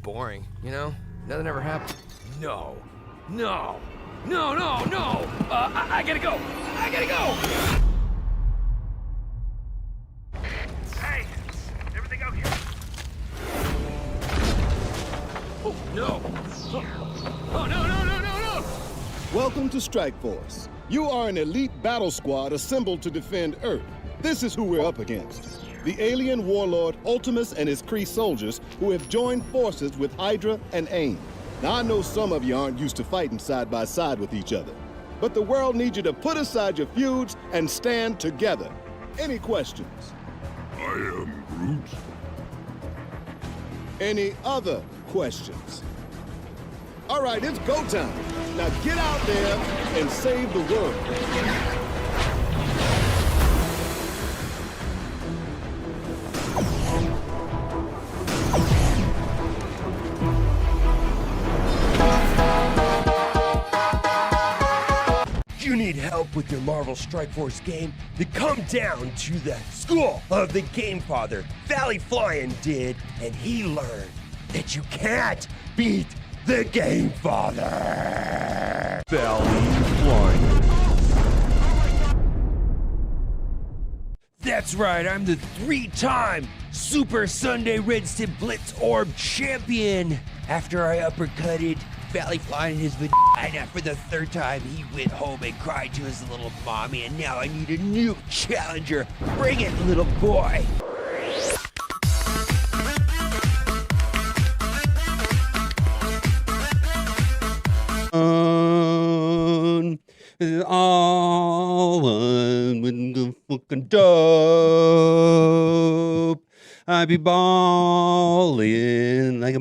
just boring, you know? Nothing ever happened. No. I gotta go. Hey, everything okay? Oh, no. Oh, no. Welcome to Strike Force. You are an elite battle squad assembled to defend Earth. This is who we're up against. The alien warlord Ultimus and his Kree soldiers who have joined forces with Hydra and AIM. Now, I know some of you aren't used to fighting side by side with each other, but the world needs you to put aside your feuds and stand together. Any questions? I am Groot. Any other questions? All right, it's go time. Now get out there and save the world. You need help with your Marvel Strike Force game? Then come down to the school of the Game Father. Valley Flyin' did, and he learned that you can't beat the Game Father. Valley Flyin'. That's right, I'm the 3-time Super Sunday Red Stip Blitz Orb champion. After I uppercutted Valley Flyin' in his vagina for the 3rd time, he went home and cried to his little mommy, and now I need a new challenger. Bring it, little boy. All with the fucking dope. I be ballin' like a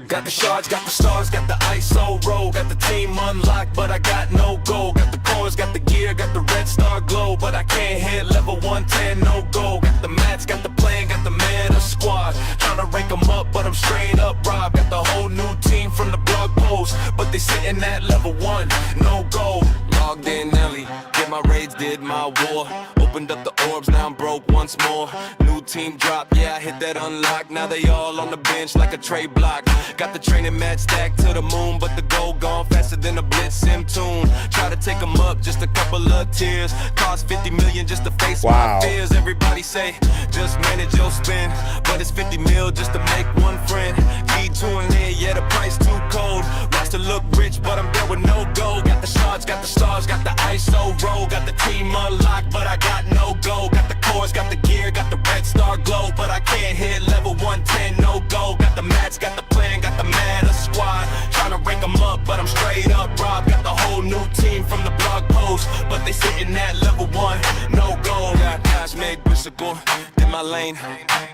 Got the shards, got the stars, got the ISO roll, got the team unlocked, but I got no goal. Got the cores, got the gear, got the red star glow, but I can't hit level 110, no goal. Got the mats, got the plan, got the meta squad. Tryna rank them up, but I'm straight up robbed. Got the whole new team from the blog post, but they sitting at level 1, no goal. Logged in early, did my raids, did my war. Opened up the orbs, now I'm broke once more. New team drop, yeah, I hit that unlock. Now they all on the bench like a trade block. Got the training mat stacked to the moon, but the goal gone faster than a blitz sim tune. Try to take them up, just a couple of tears. Cost 50 million just to face my fears. Everybody say, just manage your spin, but it's 50 mil just to make one friend. D2 in here, yeah, the price too cold. Roster look rich, but I'm there with no gold. Got the shards, got the stars, got the ISO roll. Got the team unlocked, but I got no gold. Got the cores, got the gear, got the red star glow, but I can't hit level 110, no gold. Got the mats, got the plan, got the meta squad. Tryna rank them up, but I'm straight up robbed. Got the whole new team from the blog post, but they sitting at level 1, no goal. Got cosmic bicycle, in my lane.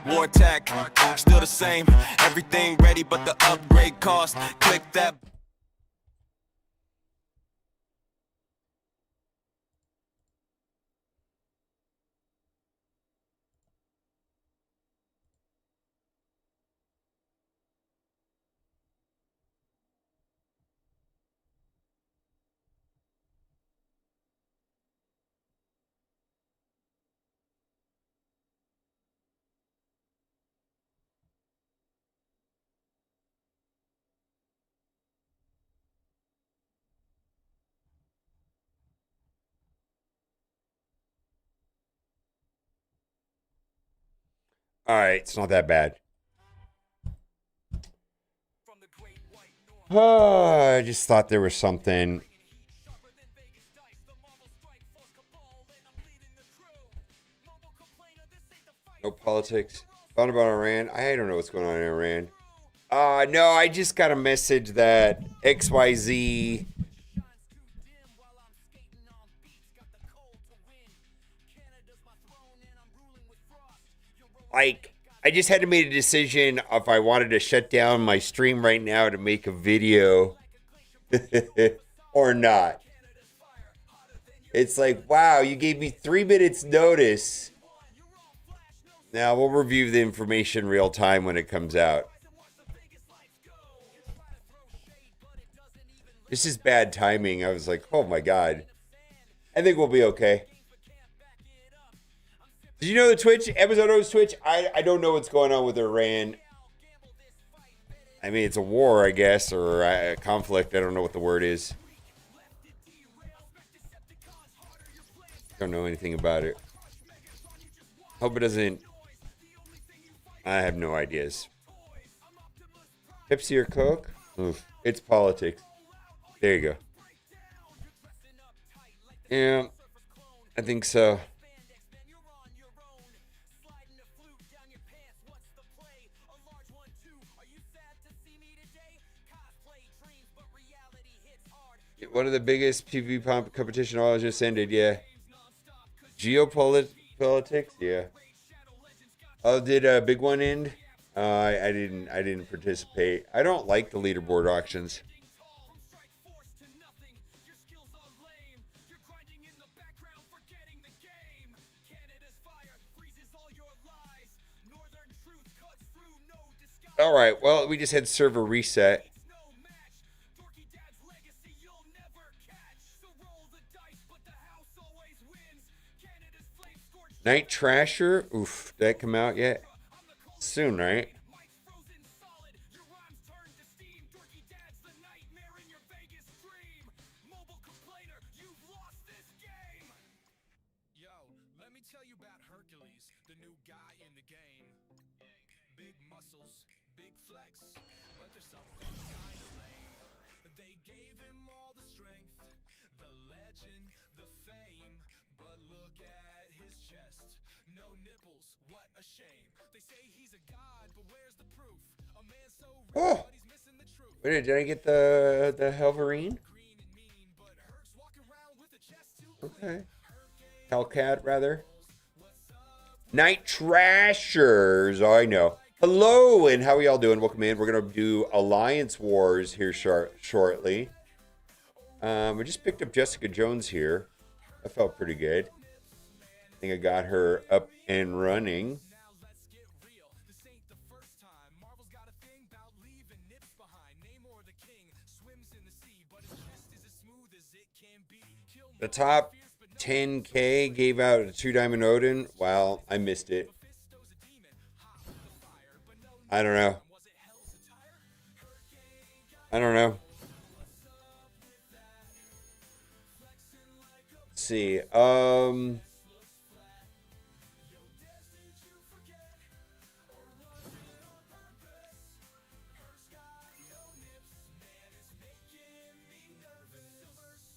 War attack, still the same. Everything ready, but the upgrade cost. Click that. All right, it's not that bad. I just thought there was something. No politics. Found about Iran. I don't know what's going on in Iran. No, I just got a message that XYZ I just had to make a decision if I wanted to shut down my stream right now to make a video or not. It's like, wow, you gave me 3 minutes notice. Now we'll review the information real time when it comes out. This is bad timing. I was like, oh my God. I think we'll be okay. Did you know the Twitch, episode O's Twitch? I don't know what's going on with Iran. I mean, it's a war, I guess, or a conflict. I don't know what the word is. Don't know anything about it. Hope it doesn't. I have no ideas. Pepsi or Coke? Oof. It's politics. There you go. Yeah, I think so. One of the biggest PvP competition all just ended, yeah. Geopolitics, yeah. Oh, did a big one end? I didn't participate. I don't like the leaderboard auctions. All right, well, we just had server reset. Night Trasher? Oof, did that come out yet? Soon, right? Oh, wait, did I get the Helverine? Okay, Hellcat rather. Night Trashers. Oh, I know. Hello, and how are y'all doing? Welcome in. We're gonna do Alliance Wars here shortly. I just picked up Jessica Jones here. That felt pretty good. I think I got her up and running. The top 10K gave out a 2 Diamond Odin. Wow, I missed it. I don't know. Let's see.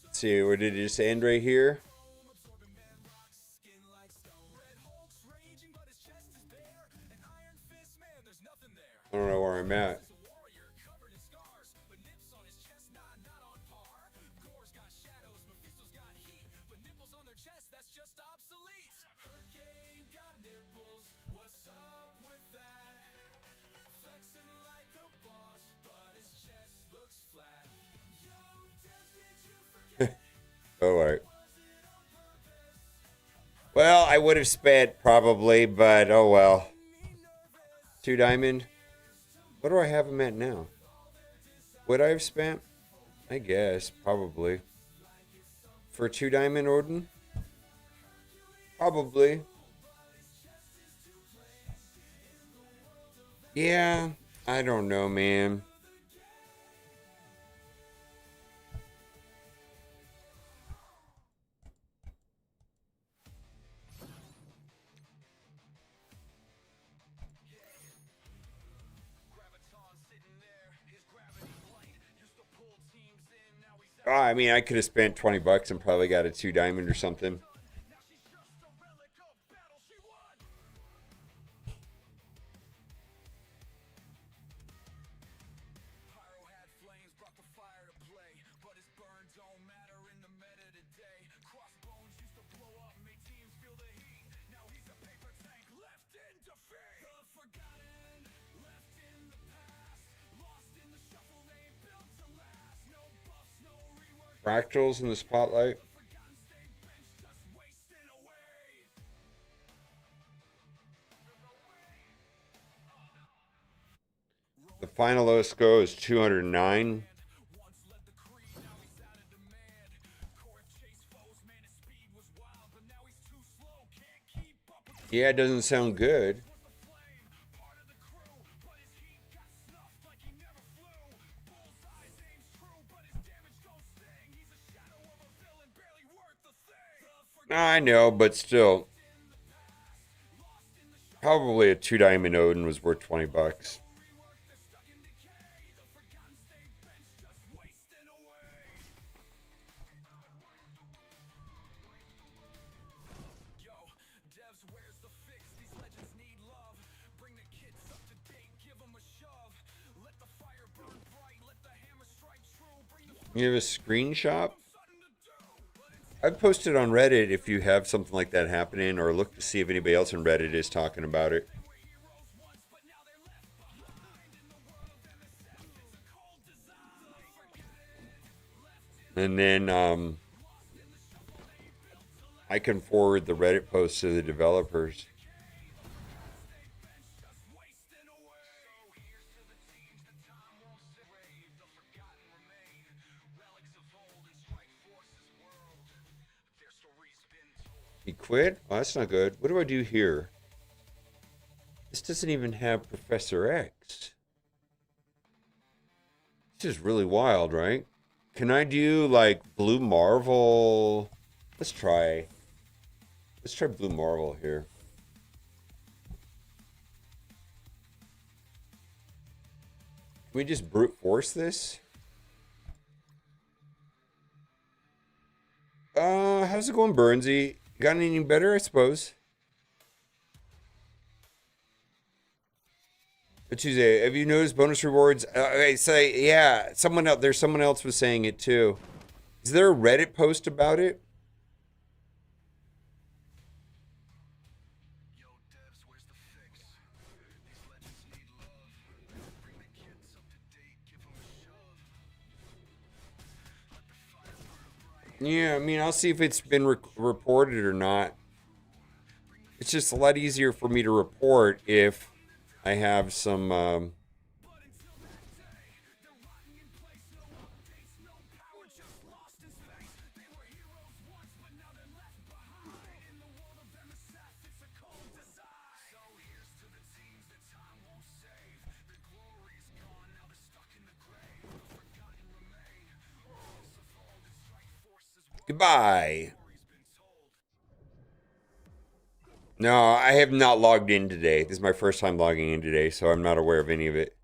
Let's see, where did it just end right here? I don't know where I'm at. All right. Well, I would have spent probably, but oh well. 2 Diamond. What do I have him at now? Would I have spent? I guess, probably. For 2 Diamond Odin? Probably. Yeah, I don't know, man. Oh, I mean, I could have spent 20 bucks and probably got a 2 Diamond or something. Fractals in the spotlight. The final lowest score is 209. Yeah, it doesn't sound good. I know, but still. Probably a 2 diamond Odin was worth 20 bucks. You have a screenshot? I've posted on Reddit if you have something like that happening, or look to see if anybody else on Reddit is talking about it. And then I can forward the Reddit post to the developers. He quit? Oh, that's not good. What do I do here? This doesn't even have Professor X. This is really wild, right? Can I do like Blue Marvel? Let's try Blue Marvel here. Can we just brute force this? How's it going, Burnsy? Got any better, I suppose? But Tuesday, have you noticed bonus rewards? I say, yeah, there's someone else was saying it too. Is there a Reddit post about it? Yeah, I mean, I'll see if it's been reported or not. It's just a lot easier for me to report if I have some. Goodbye. No, I have not logged in today. This is my first time logging in today, so I'm not aware of any of it.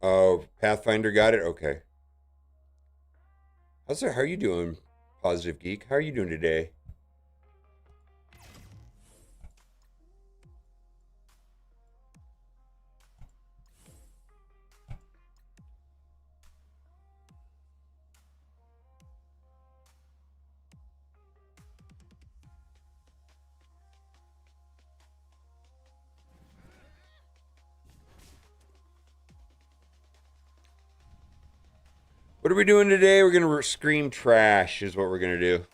Oh, Pathfinder got it? Okay. How are you doing, Positive Geek? How are you doing today? What are we doing today? We're going to scream trash is what we're going to do.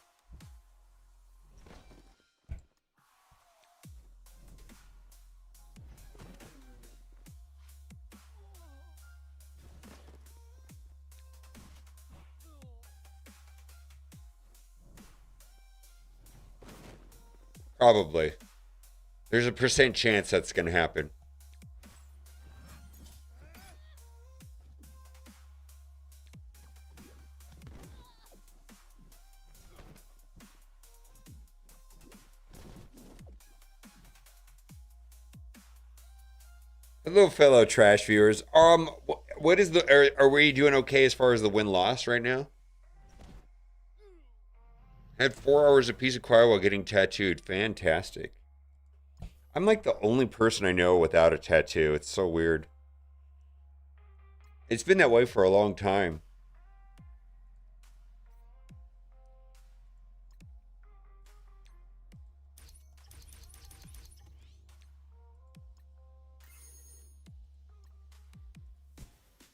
Probably. There's a % chance that's going to happen. Hello, fellow trash viewers. What is the? Are we doing okay as far as the win loss right now? Had 4 hours of peace and quiet while getting tattooed. Fantastic. I'm like the only person I know without a tattoo. It's so weird. It's been that way for a long time.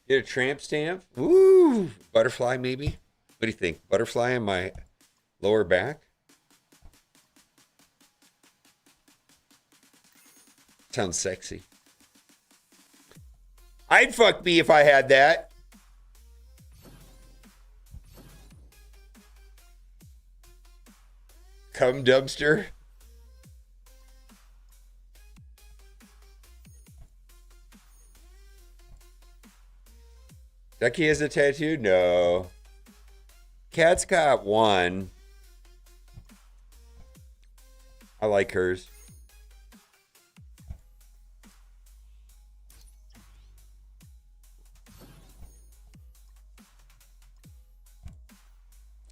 Get a tramp stamp? Woo! Butterfly, maybe? What do you think? Butterfly in my lower back? Sounds sexy. I'd fuck me if I had that. Cum dumpster. Ducky has a tattoo? No. Cat's got one. I like hers.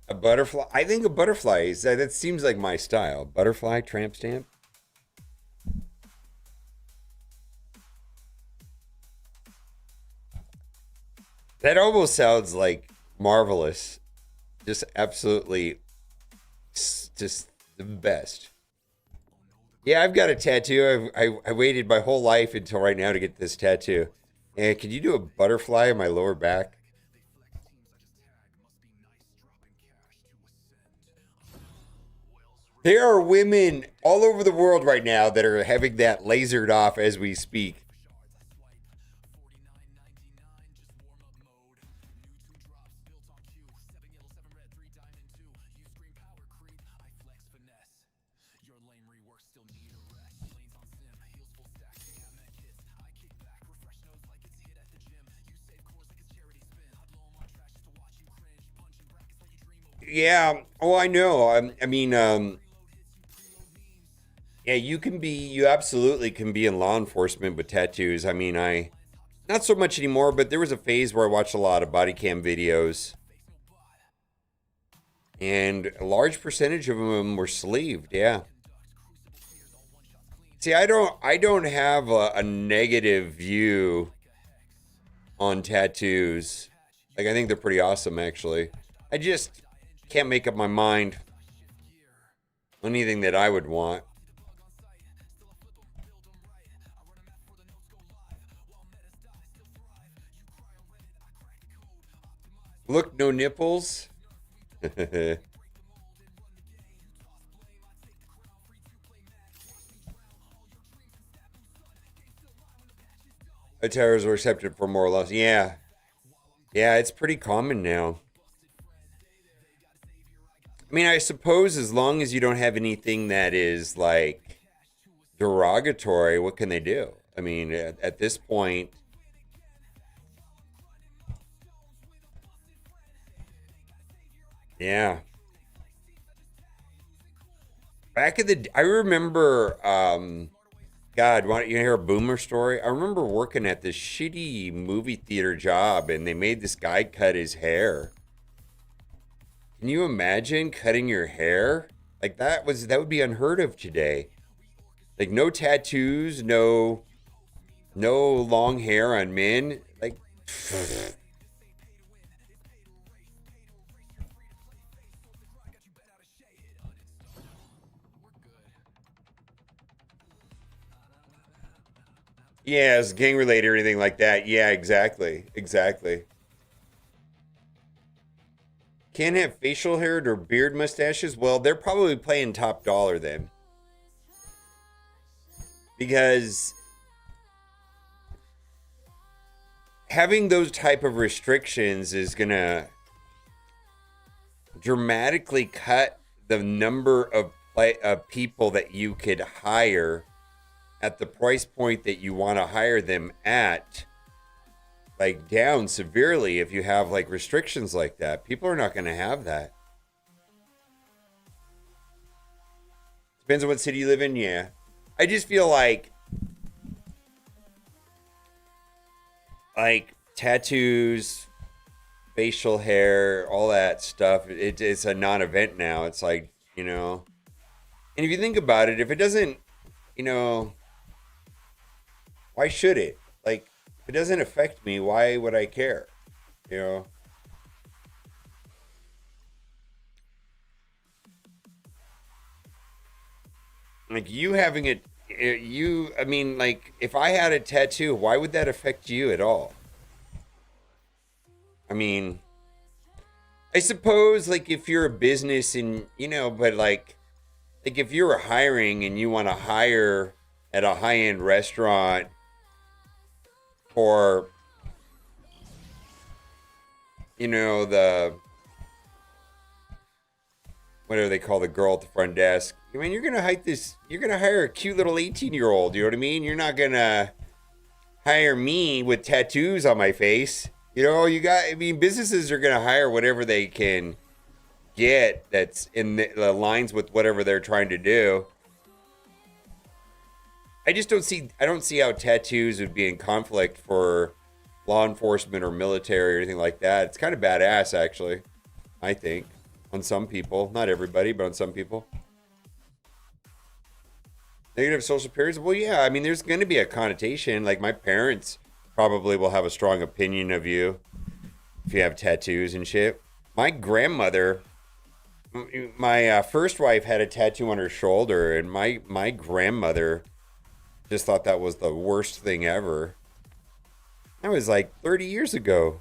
A butterfly. I think a butterfly is that seems like my style. Butterfly tramp stamp. That almost sounds like marvelous. Just absolutely just the best. Yeah, I've got a tattoo. I waited my whole life until right now to get this tattoo. And can you do a butterfly on my lower back? There are women all over the world right now that are having that lasered off as we speak. Yeah. Oh, I know. I mean, yeah, you absolutely can be in law enforcement with tattoos. I mean, not so much anymore, but there was a phase where I watched a lot of body cam videos. And a large percentage of them were sleeved, yeah. See, I don't have a negative view on tattoos. Like, I think they're pretty awesome, actually. I just can't make up my mind on anything that I would want. Look, no nipples. Attires were accepted for more or less. Yeah. Yeah, it's pretty common now. I mean, I suppose as long as you don't have anything that is like derogatory, what can they do? I mean, at this point, yeah. Back in the, I remember, God, why don't you hear a boomer story? I remember working at this shitty movie theater job, and they made this guy cut his hair. Can you imagine cutting your hair? Like that would be unheard of today. Like no tattoos, no long hair on men. Like yeah, it's gang related or anything like that. Yeah, exactly. Exactly. Can't have facial hair or beard mustaches? Well, they're probably playing top dollar then. Because having those type of restrictions is going to dramatically cut the number of people that you could hire at the price point that you want to hire them at, like down severely if you have like restrictions like that. People are not going to have that. Depends on what city you live in, yeah. I just feel like tattoos, facial hair, all that stuff, it's a non-event now. It's like, you know, and if you think about it, if it doesn't, you know, why should it? Like, if it doesn't affect me, why would I care? You know? Like, you having it, I mean, like, if I had a tattoo, why would that affect you at all? I mean, I suppose, like, if you're a business and, you know, but like if you're hiring and you want to hire at a high-end restaurant for you know, the, whatever they call the girl at the front desk. I mean, you're gonna hire a cute little 18-year-old. You know what I mean? You're not gonna hire me with tattoos on my face. You know, I mean, businesses are gonna hire whatever they can get that's in the lines with whatever they're trying to do. I don't see how tattoos would be in conflict for law enforcement or military or anything like that. It's kind of badass, actually, I think, on some people. Not everybody, but on some people. Negative social appearance? Well, yeah, I mean, there's going to be a connotation. Like, my parents probably will have a strong opinion of you if you have tattoos and shit. My grandmother, my first wife had a tattoo on her shoulder, and my grandmother just thought that was the worst thing ever. That was like 30 years ago.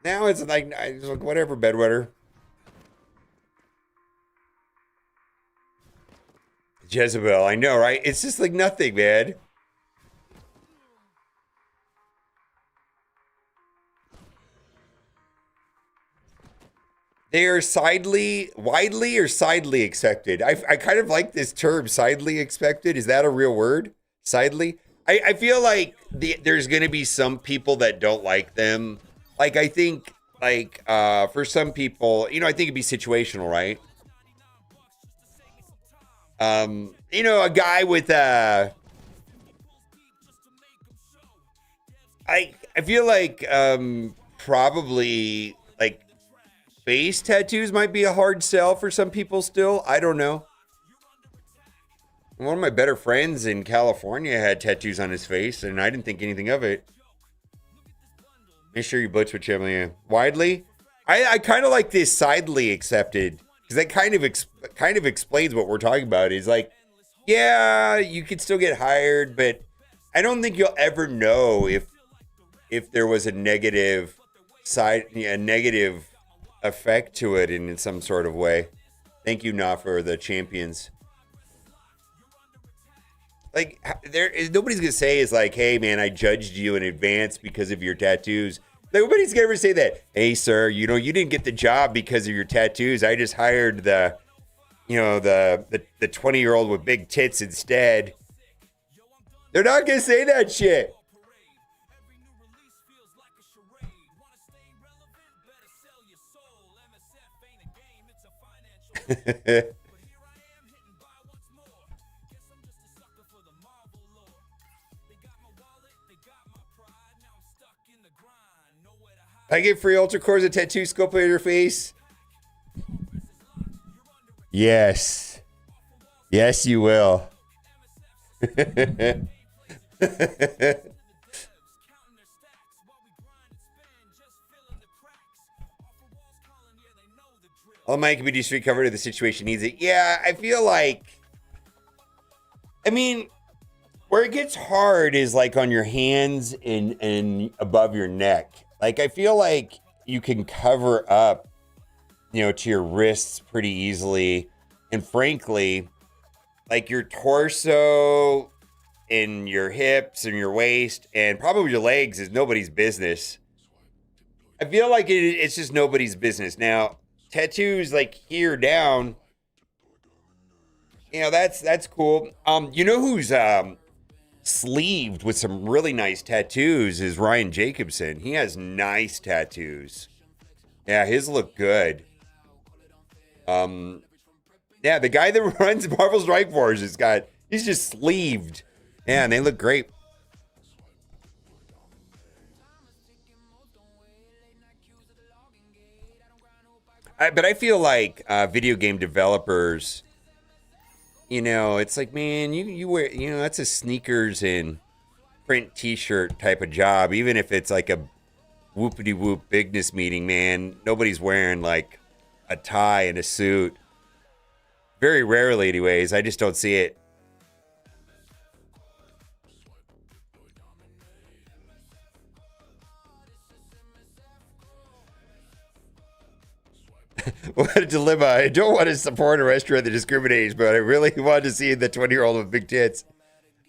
Now it's like whatever, bedwetter. Jezebel, I know, right? It's just like nothing, man. They are widely or sidely accepted. I kind of like this term, sidely accepted. Is that a real word? Sidely? I feel like there's going to be some people that don't like them. Like, I think, like, for some people, you know, I think it'd be situational, right? You know, a guy with, I feel like, probably, like, face tattoos might be a hard sell for some people still. I don't know. One of my better friends in California had tattoos on his face, and I didn't think anything of it. Make sure you blitz with Chimley. Widely? I kind of like this sidely accepted, because that kind of explains what we're talking about. Is like, yeah, you could still get hired, but I don't think you'll ever know if there was a negative effect to it in some sort of way. Thank you, Na, for the champions. Like, nobody's gonna say is like, hey man, I judged you in advance because of your tattoos. Nobody's gonna ever say that. Hey sir, you know, you didn't get the job because of your tattoos. I just hired the 20-year-old with big tits instead. They're not gonna say that shit. I get free ultra cores, a tattoo sculpt on your face. Yes. Yes, you will. All mine can be discreet covered if the situation needs it. Yeah, I feel like, I mean, where it gets hard is like on your hands and above your neck. Like, I feel like you can cover up, you know, to your wrists pretty easily. And frankly, like your torso and your hips and your waist and probably your legs is nobody's business. I feel like it's just nobody's business. Now, tattoos like here down, you know, that's cool. You know who's sleeved with some really nice tattoos is Ryan Jacobson. He has nice tattoos. Yeah, his look good. Yeah, the guy that runs Marvel Strike Force he's just sleeved. Yeah, and they look great. But I feel like video game developers, you know, it's like, man, you wear, you know, that's a sneakers and print t-shirt type of job. Even if it's like a whoopity-whoop business meeting, man, nobody's wearing like a tie and a suit. Very rarely anyways. I just don't see it. What a dilemma. I don't want to support a restaurant that discriminates, but I really want to see the 20-year-old with big tits.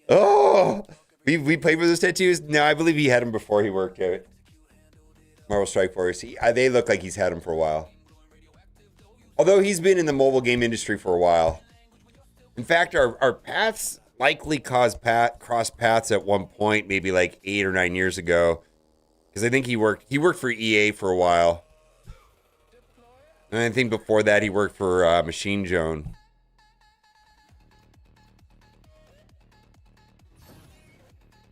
Oh, We played with those tattoos? No, I believe he had them before he worked at Marvel Strike Force. They look like he's had them for a while. Although he's been in the mobile game industry for a while. In fact, our paths likely crossed paths at one point, maybe like 8 or 9 years ago. Because I think he worked for EA for a while. And I think before that he worked for Machine Zone.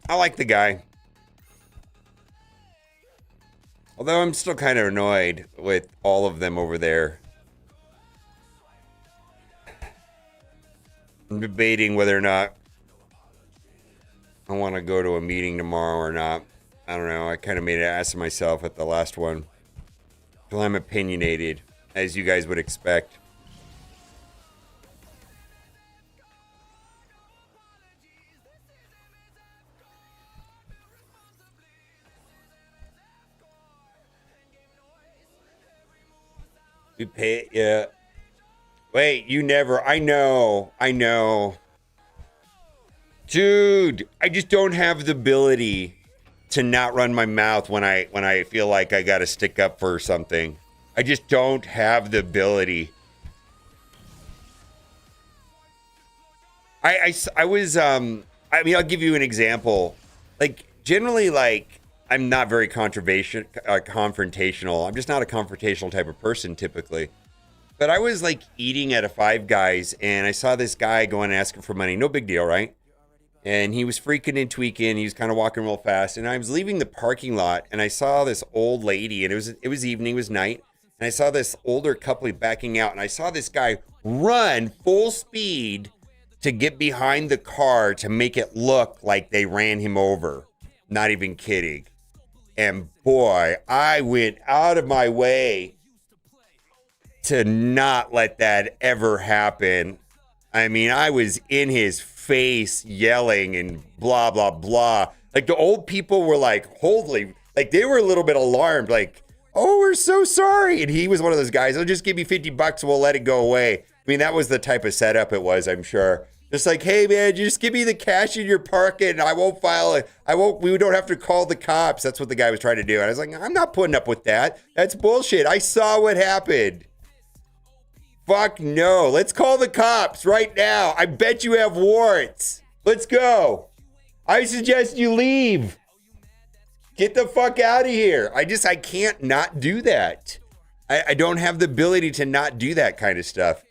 I like the guy. Although I'm still kind of annoyed with all of them over there. I'm debating whether or not I want to go to a meeting tomorrow or not. I don't know. I kind of made an ass of myself at the last one. Well, I'm opinionated, as you guys would expect. We pay, yeah. Wait, you never. I know. Dude, I just don't have the ability to not run my mouth when I feel like I got to stick up for something. I just don't have the ability. I was I mean, I'll give you an example. Like generally, like I'm not very confrontational. I'm just not a confrontational type of person typically. But I was like eating at a Five Guys and I saw this guy going and asking for money. No big deal, right? And he was freaking and tweaking. He was kind of walking real fast. And I was leaving the parking lot and I saw this old lady, and it was evening, it was night. And I saw this older couple backing out, and I saw this guy run full speed to get behind the car to make it look like they ran him over. Not even kidding. And boy, I went out of my way to not let that ever happen. I mean, I was in his face yelling and blah, blah, blah. Like the old people were like, holy, like they were a little bit alarmed. Like, oh, we're so sorry. And he was one of those guys, oh, just give me $50 and we'll let it go away. I mean, that was the type of setup it was, I'm sure. Just like, hey man, just give me the cash in your pocket and I won't file it. We don't have to call the cops. That's what the guy was trying to do. And I was like, I'm not putting up with that. That's bullshit. I saw what happened. Fuck no. Let's call the cops right now. I bet you have warrants. Let's go. I suggest you leave. Get the fuck out of here. I can't not do that. I don't have the ability to not do that kind of stuff.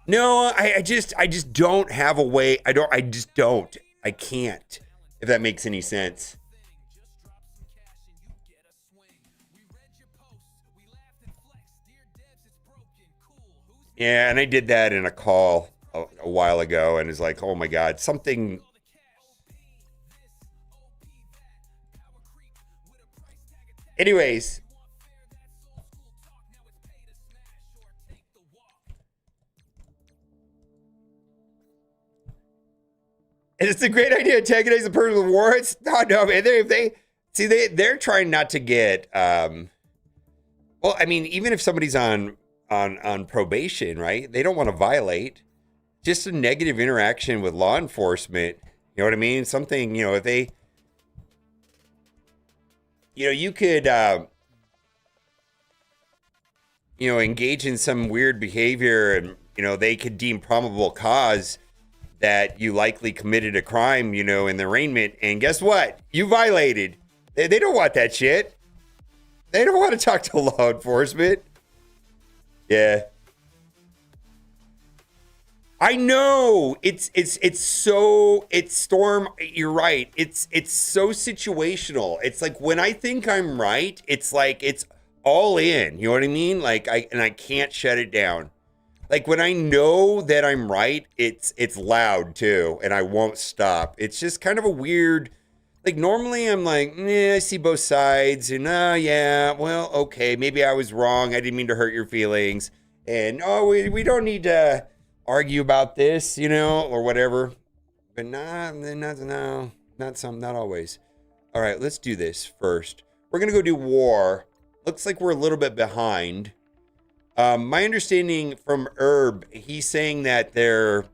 No, I just don't have a way. I just don't. I can't. If that makes any sense. Yeah, and I did that in a call a while ago, and it's like, oh my God, something. Anyways. And it's a great idea to antagonize the person with warrants. No, man. They're trying not to get. Well, I mean, even if somebody's on probation, right? They don't want to violate. Just a negative interaction with law enforcement. You know what I mean? Something, if they, you could, engage in some weird behavior and, they could deem probable cause that you likely committed a crime, in the arraignment. And guess what? You violated. They don't want that shit. They don't want to talk to law enforcement. Yeah. I know. It's Storm, you're right. It's so situational. It's like when I think I'm right, it's like it's all in. You know what I mean? Like I can't shut it down. Like when I know that I'm right, it's loud too, and I won't stop. It's just kind of a weird. Like normally I'm like, I see both sides, and yeah, well, okay, maybe I was wrong. I didn't mean to hurt your feelings, and we don't need to argue about this, or whatever. But not always. All right, let's do this first. We're gonna go do war. Looks like we're a little bit behind. My understanding from Herb, he's saying that they're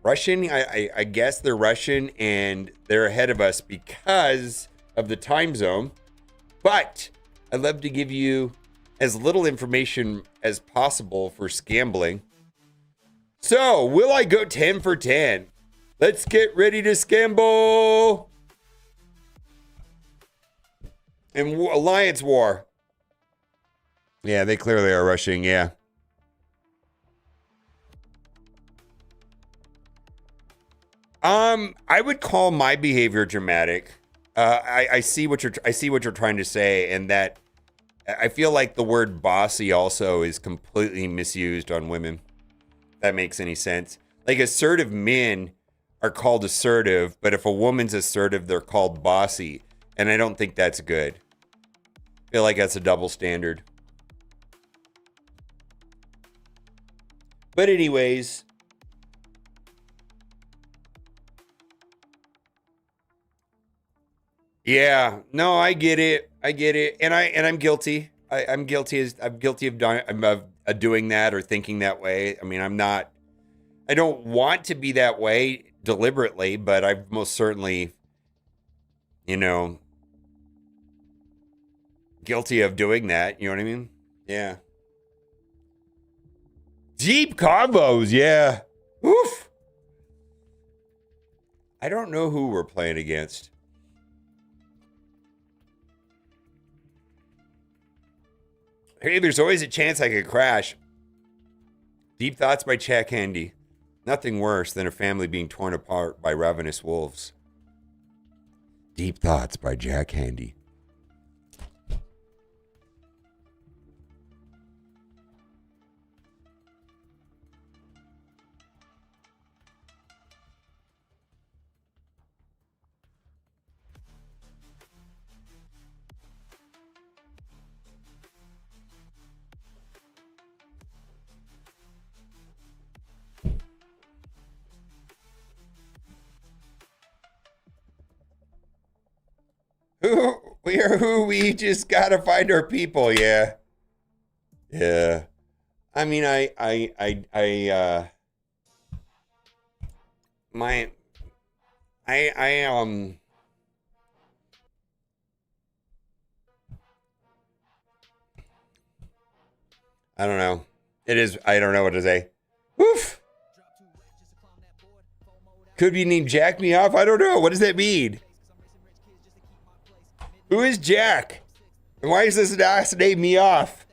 Russian. I guess they're Russian and they're ahead of us because of the time zone. But I'd love to give you as little information as possible for scambling. So, will I go 10 for 10? Let's get ready to scamble. And Alliance War. Yeah, they clearly are rushing, yeah. I would call my behavior dramatic. I see what you're trying to say, and that I feel like the word bossy also is completely misused on women. If that makes any sense. Like assertive men are called assertive, but if a woman's assertive, they're called bossy. And I don't think that's good. I feel like that's a double standard. But anyways, yeah, no, I get it. And I'm guilty. I'm guilty of doing that or thinking that way. I mean, I don't want to be that way deliberately, but I've most certainly, guilty of doing that. You know what I mean? Yeah. Deep combos, yeah. Oof. I don't know who we're playing against. Hey, there's always a chance I could crash. Deep Thoughts by Jack Handy. Nothing worse than a family being torn apart by ravenous wolves. Deep Thoughts by Jack Handy. We just gotta find our people, yeah. Yeah. I mean, I don't know. I don't know what to say. Oof. Could be named Jack Me Off. I don't know. What does that mean? Who is Jack? And why is this last name Me Off?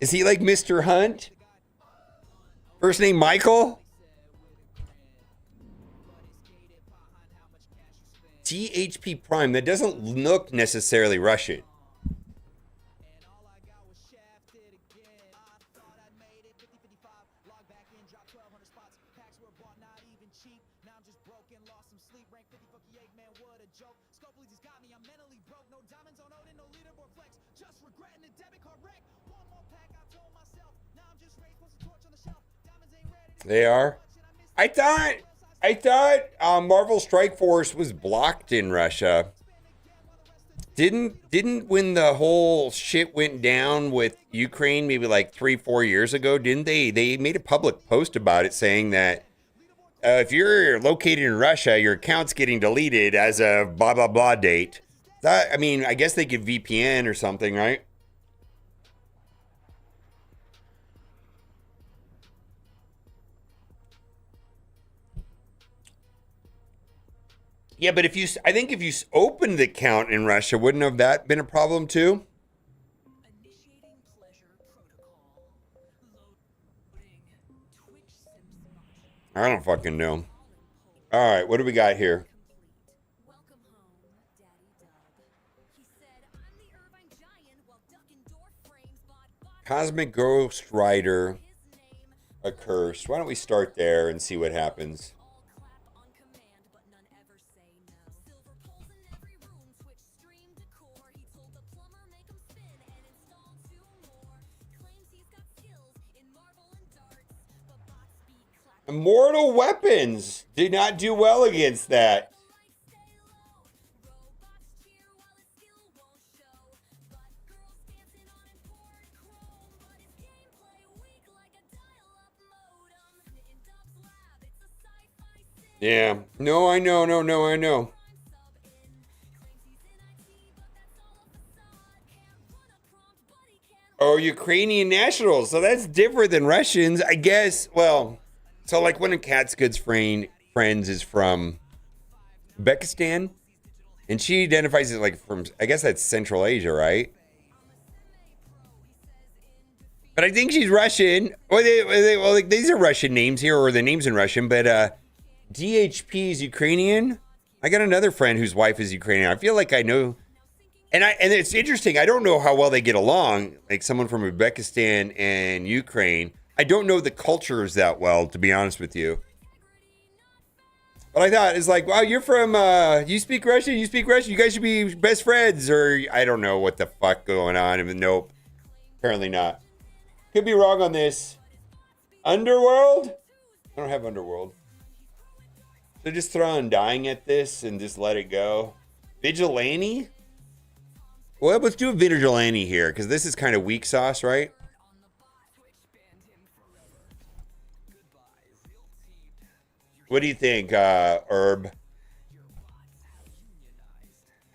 Is he like Mr. Hunt? First name Michael? THP Prime. That doesn't look necessarily Russian. They are. I thought Marvel Strike Force was blocked in Russia. Didn't when the whole shit went down with Ukraine maybe like 3-4 years ago, didn't they? They made a public post about it saying that if you're located in Russia, your account's getting deleted as of blah blah blah date. I mean, I guess they could VPN or something, right? Yeah, but I think if you opened the account in Russia, wouldn't have that been a problem too? I don't fucking know. All right, what do we got here? Cosmic Ghost Rider Accursed. Why don't we start there and see what happens? Immortal Weapons did not do well against that. Yeah. No, I know. No, I know. Oh, Ukrainian nationals. So that's different than Russians, I guess. Well, so like one of Cat's good friends is from Uzbekistan, and she identifies as like from, I guess that's Central Asia, right? But I think she's Russian. Well, like, these are Russian names here, or the names in Russian. But DHP is Ukrainian. I got another friend whose wife is Ukrainian. I feel like I know, and it's interesting. I don't know how well they get along. Like someone from Uzbekistan and Ukraine. I don't know the cultures that well, to be honest with you. But I thought it's like, wow, you're from, you speak Russian, you speak Russian. You guys should be best friends, or I don't know what the fuck going on. I mean, nope, apparently not. Could be wrong on this. Underworld? I don't have Underworld. So just throw Undying at this and just let it go. Vigilante? Well, let's do a Vigilante here, because this is kind of weak sauce, right? What do you think, Herb?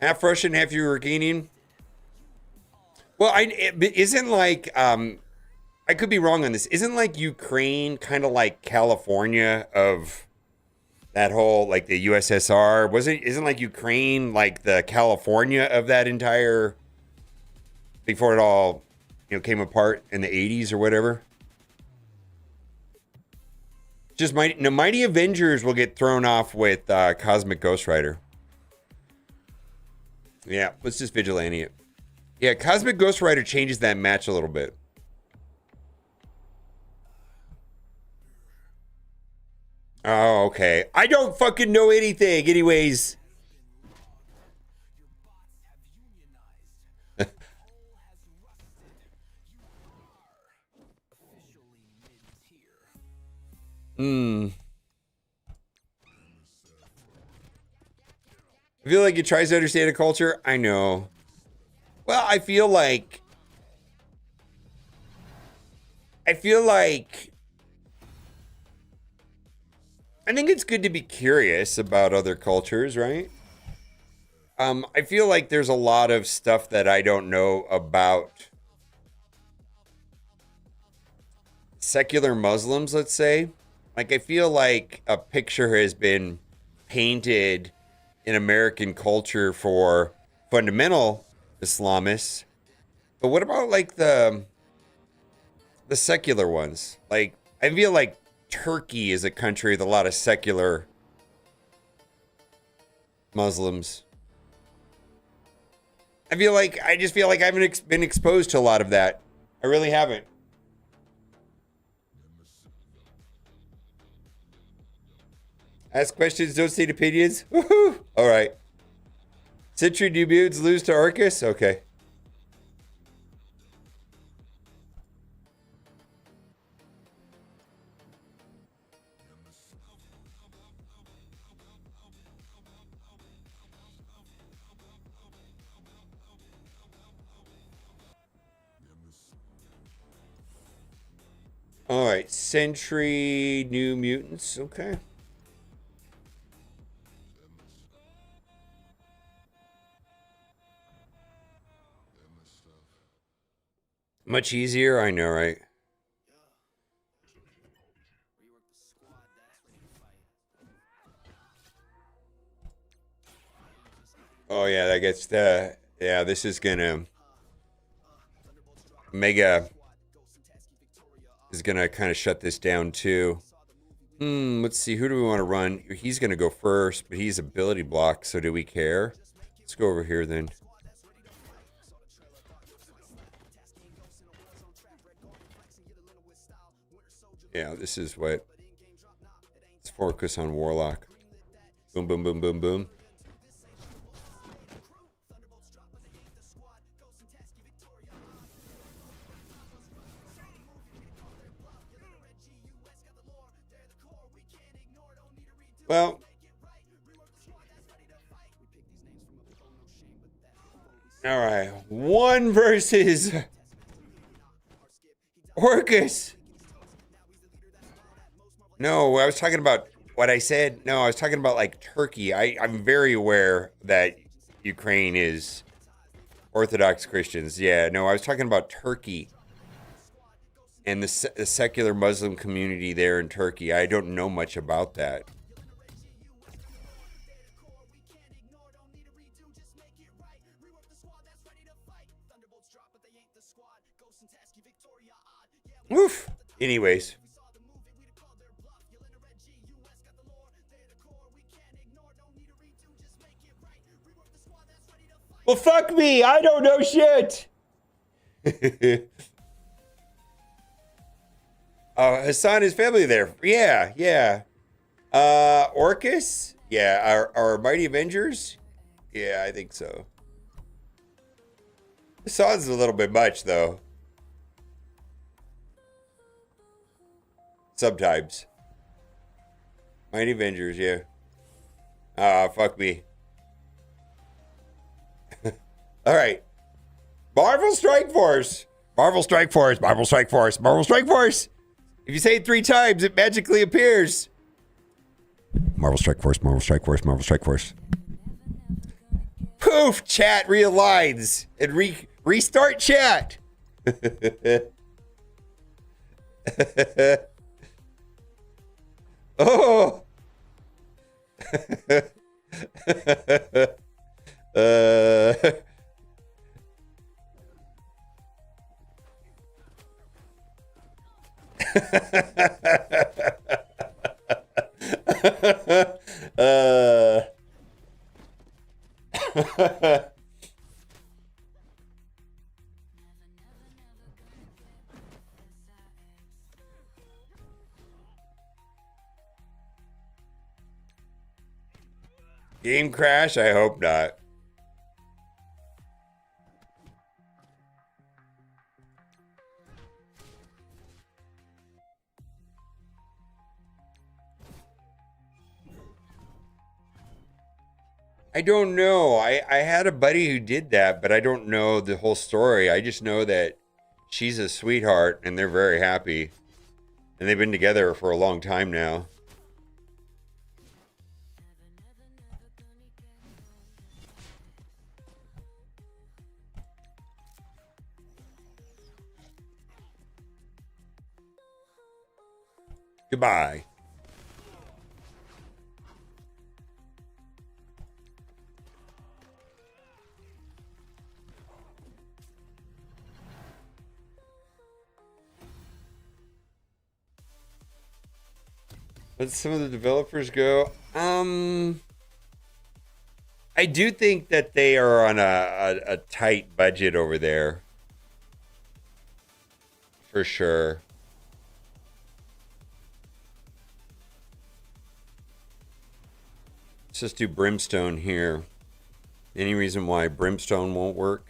Half Russian, half Ukrainian? Well, isn't like, I could be wrong on this. Isn't like Ukraine kind of like California of that whole, like the USSR? Isn't like Ukraine like the California of that entire, before it all, came apart in the 80s or whatever? Just Mighty Avengers will get thrown off with Cosmic Ghost Rider. Yeah, let's just Vigilante it. Yeah, Cosmic Ghost Rider changes that match a little bit. Oh, okay. I don't fucking know anything. Anyways. I feel like it tries to understand a culture. I know. Well, I feel like I think it's good to be curious about other cultures, right? I feel like there's a lot of stuff that I don't know about secular Muslims, let's say. Like, I feel like a picture has been painted in American culture for fundamental Islamists. But what about like the secular ones? Like, I feel like Turkey is a country with a lot of secular Muslims. I just feel like I haven't been exposed to a lot of that. I really haven't. Ask questions, don't state opinions. Woohoo! All right. Century New Mutants lose to Arcus? Okay. All right, Century New Mutants. Okay. Much easier, I know, right? Oh yeah, that gets yeah, this is gonna Mega is gonna kind of shut this down too. Let's see, who do we want to run? He's gonna go first, but he's ability block, so do we care? Let's go over here then. Yeah, this is what. Let's focus on Warlock. Boom, boom, boom, boom, boom. Well, all right. One versus Orcus. No, I was talking about What I said, no, I was talking about like Turkey. I'm very aware that Ukraine is Orthodox Christians. Yeah, no, I was talking about Turkey and the secular Muslim community there in Turkey. I don't know much about that. Woof. Anyways. Well, fuck me. I don't know shit. Hassan, his family there. Yeah, yeah. Orcus? Yeah, our Mighty Avengers? Yeah, I think so. Hassan's a little bit much, though. Sometimes. Mighty Avengers, yeah. Fuck me. All right. Marvel Strike Force. Marvel Strike Force. Marvel Strike Force. Marvel Strike Force. If you say it 3 times, it magically appears. Marvel Strike Force. Marvel Strike Force. Marvel Strike Force. Poof! Chat realigns and restart chat. Oh. Game crash? I hope not. I don't know. I had a buddy who did that, but I don't know the whole story. I just know that she's a sweetheart and they're very happy. And they've been together for a long time now. Goodbye. Let some of the developers go. I do think that they are on a tight budget over there. For sure. Let's just do Brimstone here. Any reason why Brimstone won't work?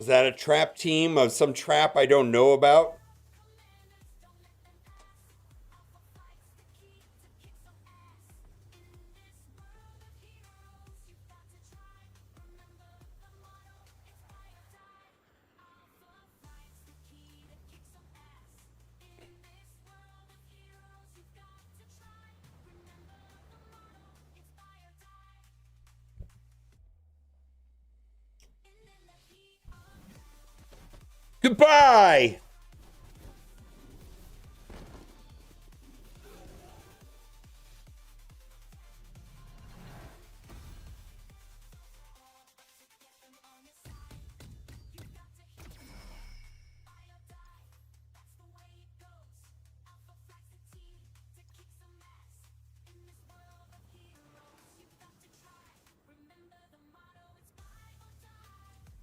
Is that a trap team of some trap I don't know about? Goodbye!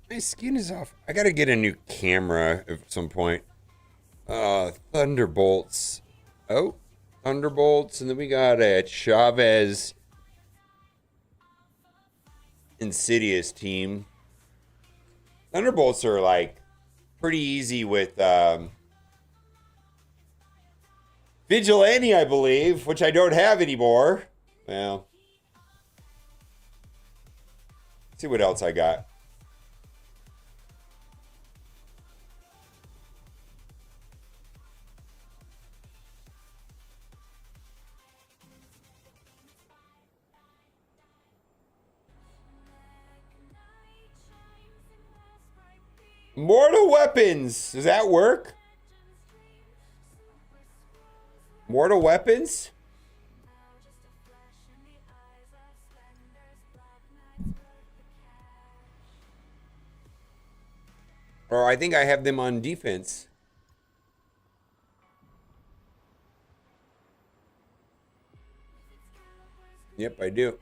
My skin is off. I gotta get a new camera at some point. Thunderbolts. Oh, Thunderbolts. And then we got a Chavez Insidious team. Thunderbolts are like pretty easy with Vigilante, I believe, which I don't have anymore. Well, See what else I got. Mortal Weapons. Does that work? Mortal Weapons? Or I think I have them on defense. Yep, I do.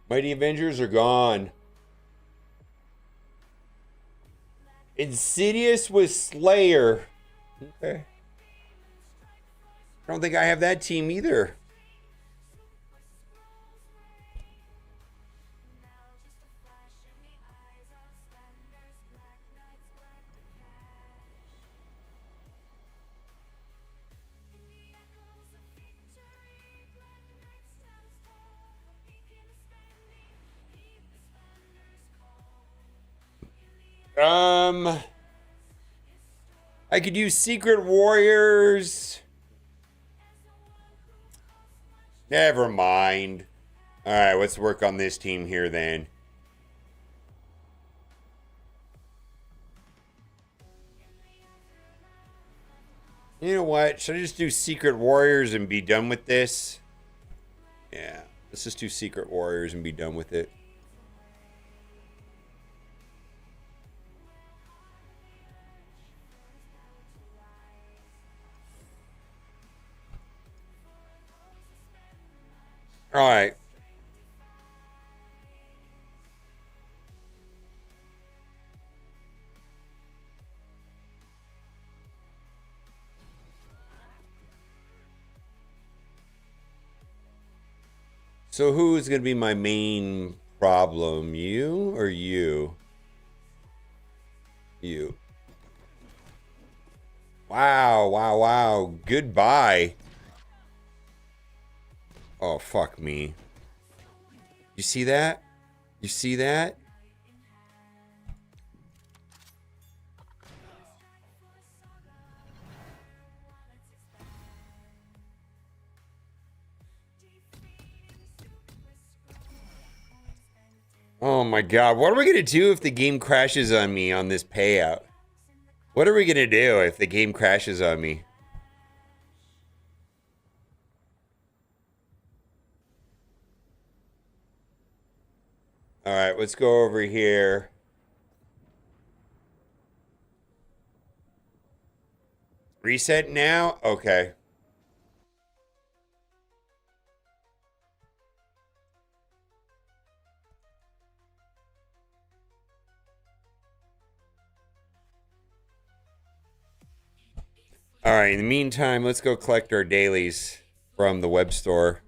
Mighty Avengers are gone. Insidious was Slayer. Okay. I don't think I have that team either. I could use Secret Warriors. Never mind. All right, let's work on this team here then. You know what? Should I just do Secret Warriors and be done with this? Yeah, let's just do Secret Warriors and be done with it. All right. So who's going to be my main problem? You or you? You. Wow, wow, wow. Goodbye. Oh, fuck me. You see that? You see that? Oh my god. What are we going to do if the game crashes on me on this payout? What are we going to do if the game crashes on me? All right, let's go over here. Reset now? Okay. All right, in the meantime, let's go collect our dailies from the web store.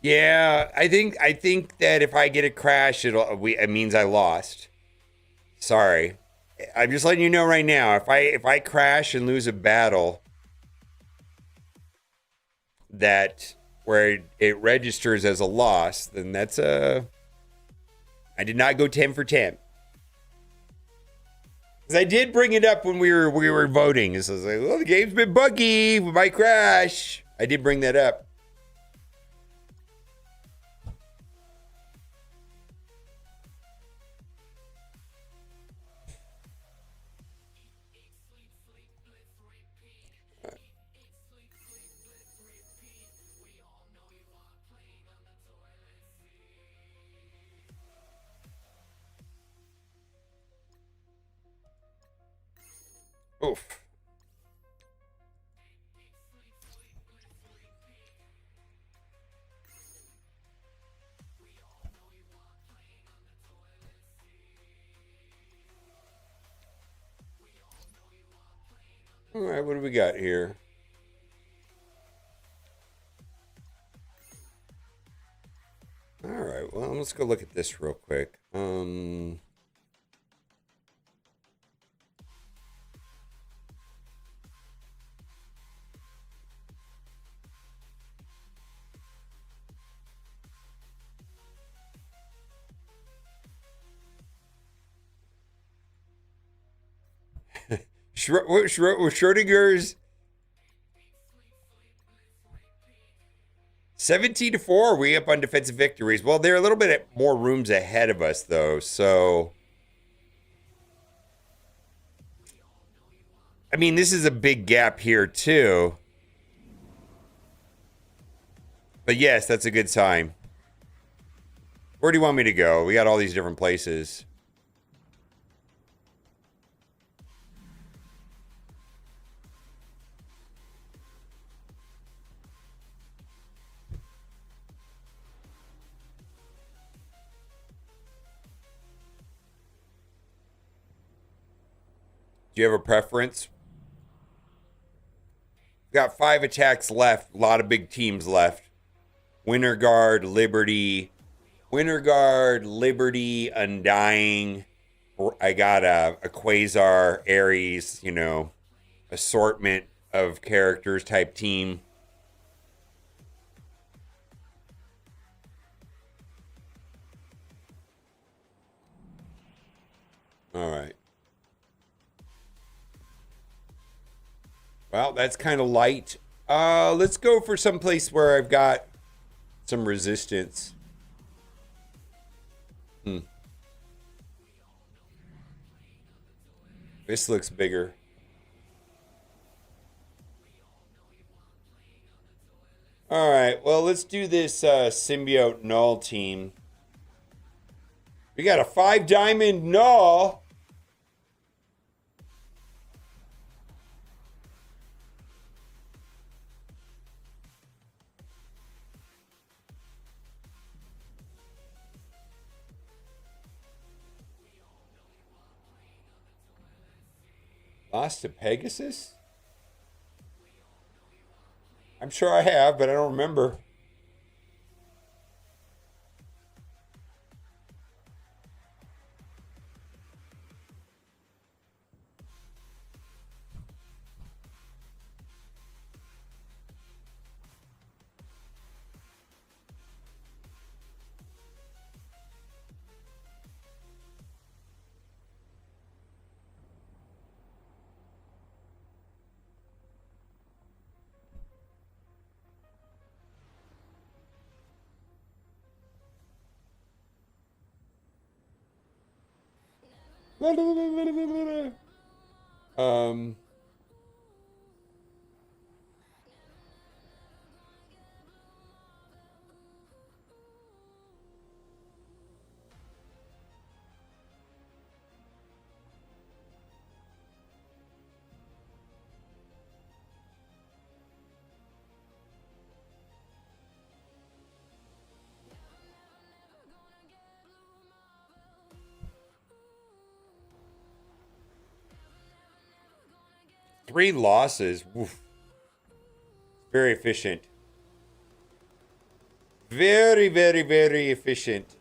Yeah, I think that if I get a crash, it means I lost. Sorry. I'm just letting you know right now. If I crash and lose a battle that where it registers as a loss, then that's a I did not go 10 for 10. Cuz I did bring it up when we were voting. It's like, well, the game's been buggy, we might crash. I did bring that up. Oof. All right, what do we got here? All right, well, let's go look at this real quick. Schrodinger's 17-4. We up on defensive victories. Well, they're a little bit more rooms ahead of us, though. So, I mean, this is a big gap here, too. But yes, that's a good sign. Where do you want me to go? We got all these different places. Do you have a preference? Got 5 attacks left. A lot of big teams left. Winter Guard, Liberty, Undying. I got a Quasar, Ares, you know, assortment of characters type team. All right. Well, that's kind of light. Let's go for some place where I've got some resistance. This looks bigger. All right, well, let's do this symbiote null team. We got a 5-diamond null. Lost to Pegasus? I'm sure I have, but I don't remember. Um, Three losses. Oof. Very efficient. Very, very, very efficient.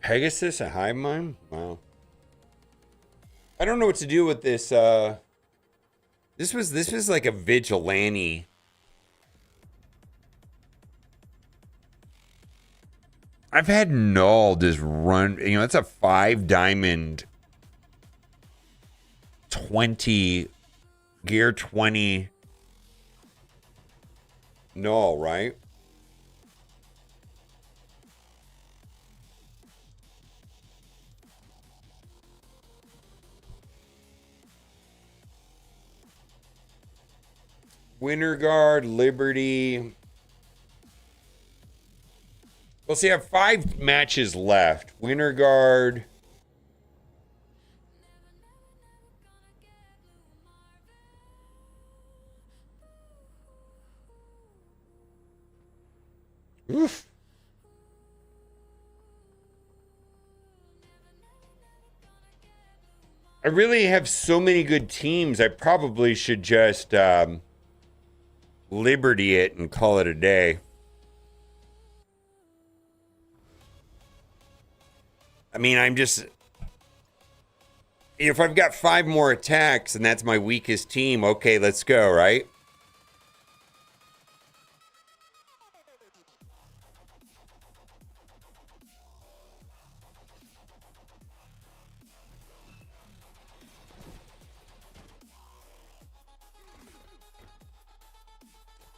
Pegasus, a hive mind? Wow. I don't know what to do with this. This was like a vigilante. I've had Null just run. You know, it's a 5 diamond, 20 gear 20 Null, right? Winter Guard, Liberty. Well, see, I have 5 matches left. Winter Guard. Oof. I really have so many good teams. I probably should just Liberty it and call it a day. I mean, I'm just... If I've got 5 more attacks and that's my weakest team, okay, let's go, right?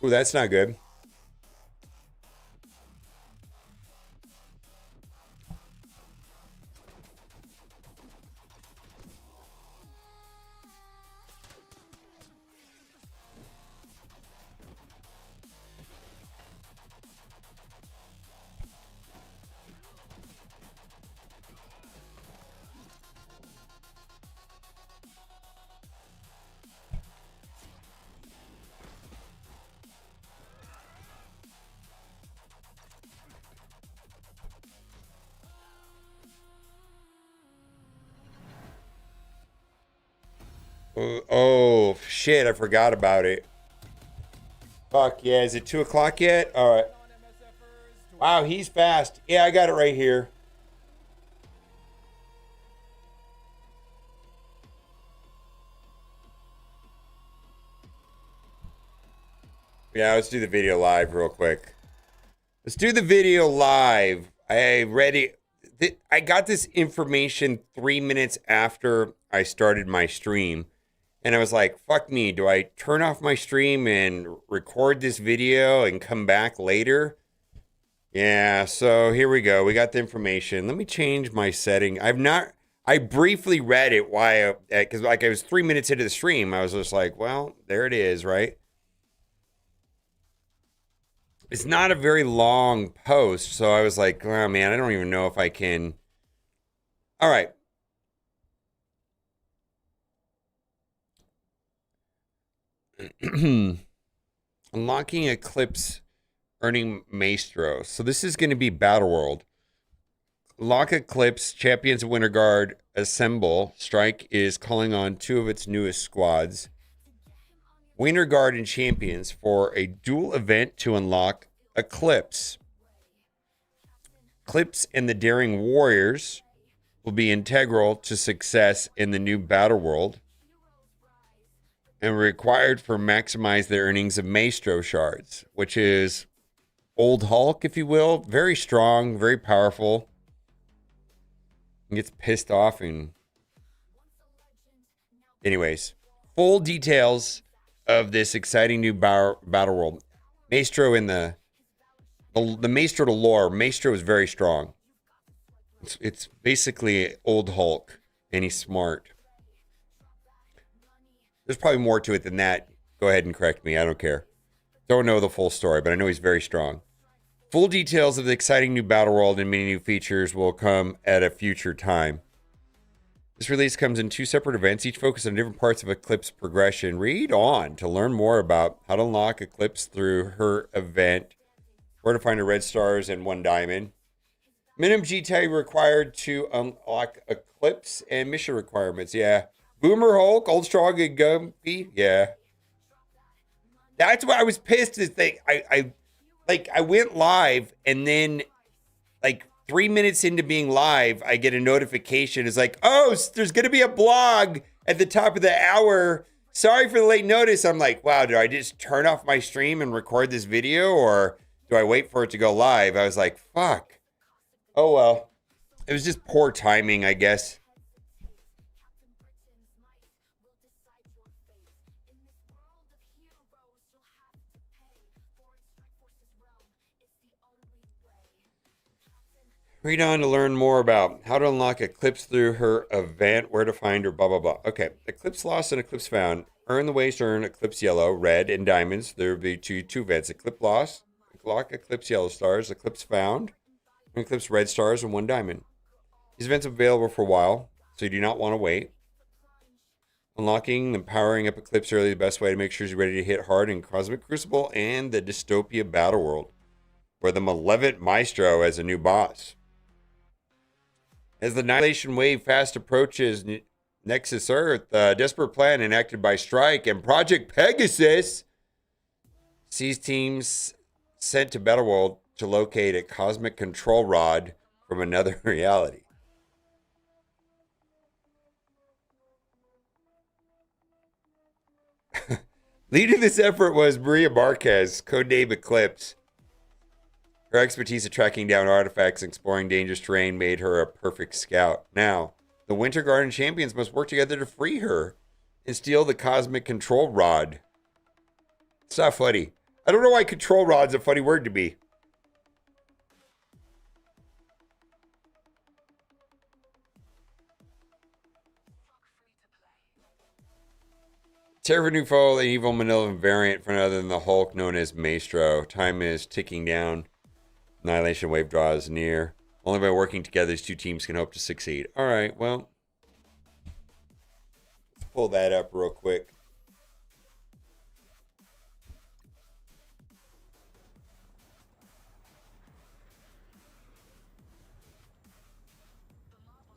Ooh, that's not good. Oh, shit, I forgot about it. Fuck, yeah, is it 2 o'clock yet? All right. Wow, he's fast. Yeah, I got it right here. Yeah, let's do the video live real quick. Let's do the video live. I got this information 3 minutes after I started my stream. And I was like, fuck me. Do I turn off my stream and record this video and come back later? Yeah, so here we go. We got the information. Let me change my setting. I briefly read it because like I was 3 minutes into the stream. I was just like, well, there it is, right? It's not a very long post. So I was like, oh man, I don't even know if I can. All right. Unlocking Eclipse, earning Maestro. So this is going to be Battle World. Lock Eclipse, Champions of Winter Guard, assemble. Strike is calling on 2 of its newest squads. Winter Guard and Champions for a dual event to unlock Eclipse. Eclipse and the Daring Warriors will be integral to success in the new Battle World and required for maximize the earnings of Maestro shards, which is Old Hulk, if you will. Very strong, very powerful. He gets pissed off and... Anyways, full details of this exciting new Battle World. Maestro in the Maestro to lore. Maestro is very strong. It's basically Old Hulk, and he's smart. There's probably more to it than that. Go ahead and correct me. I don't care. Don't know the full story, but I know he's very strong. Full details of the exciting new Battle World and many new features will come at a future time. This release comes in 2 separate events, each focused on different parts of Eclipse progression. Read on to learn more about how to unlock Eclipse through her event, where to find her red stars and 1 diamond. Minimum GT required to unlock Eclipse and mission requirements. Yeah. Boomer Hulk, old strong and gumpy. Yeah. That's why I was pissed. Is I went live and then like 3 minutes into being live, I get a notification. It's like, oh, there's going to be a blog at the top of the hour. Sorry for the late notice. I'm like, wow, do I just turn off my stream and record this video, or do I wait for it to go live? I was like, fuck. Oh, well. It was just poor timing, I guess. Read on to learn more about how to unlock Eclipse through her event, where to find her, blah, blah, blah. Okay, Eclipse lost and Eclipse found. Earn the ways to earn Eclipse Yellow, Red, and Diamonds. There will be two events. Eclipse lost, unlock Eclipse Yellow stars, Eclipse found, and Eclipse Red stars, and 1 diamond. These events are available for a while, so you do not want to wait. Unlocking and powering up Eclipse early, the best way to make sure you're ready to hit hard in Cosmic Crucible and the Dystopia Battle World, where the Malevolent Maestro as a new boss. As the Annihilation Wave fast approaches Nexus Earth, a desperate plan enacted by Strike and Project Pegasus sees teams sent to Battleworld to locate a cosmic control rod from another reality. Leading this effort was Maria Marquez, codename Eclipse. Her expertise at tracking down artifacts and exploring dangerous terrain made her a perfect scout. Now, the Winter Garden champions must work together to free her and steal the cosmic control rod. It's not funny. I don't know why control rod's a funny word to me. Terror new foe, the evil malevolent variant for none other than the Hulk known as Maestro. Time is ticking down. Annihilation Wave draws near. Only by working together, these two teams can hope to succeed. All right, well, let's pull that up real quick.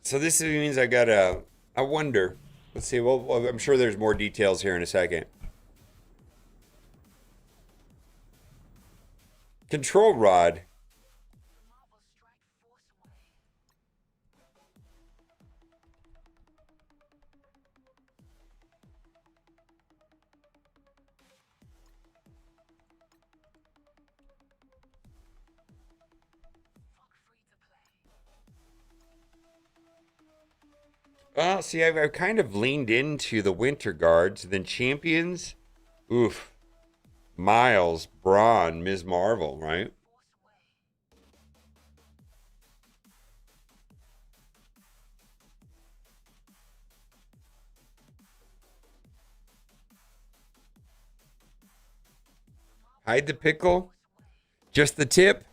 So this means I gotta, I wonder. Let's see, well, I'm sure there's more details here in a second. Control rod. Well, see, I've kind of leaned into the Winter Guards, then Champions. Oof. Miles, Braun, Ms. Marvel, right? Hide the pickle. Just the tip.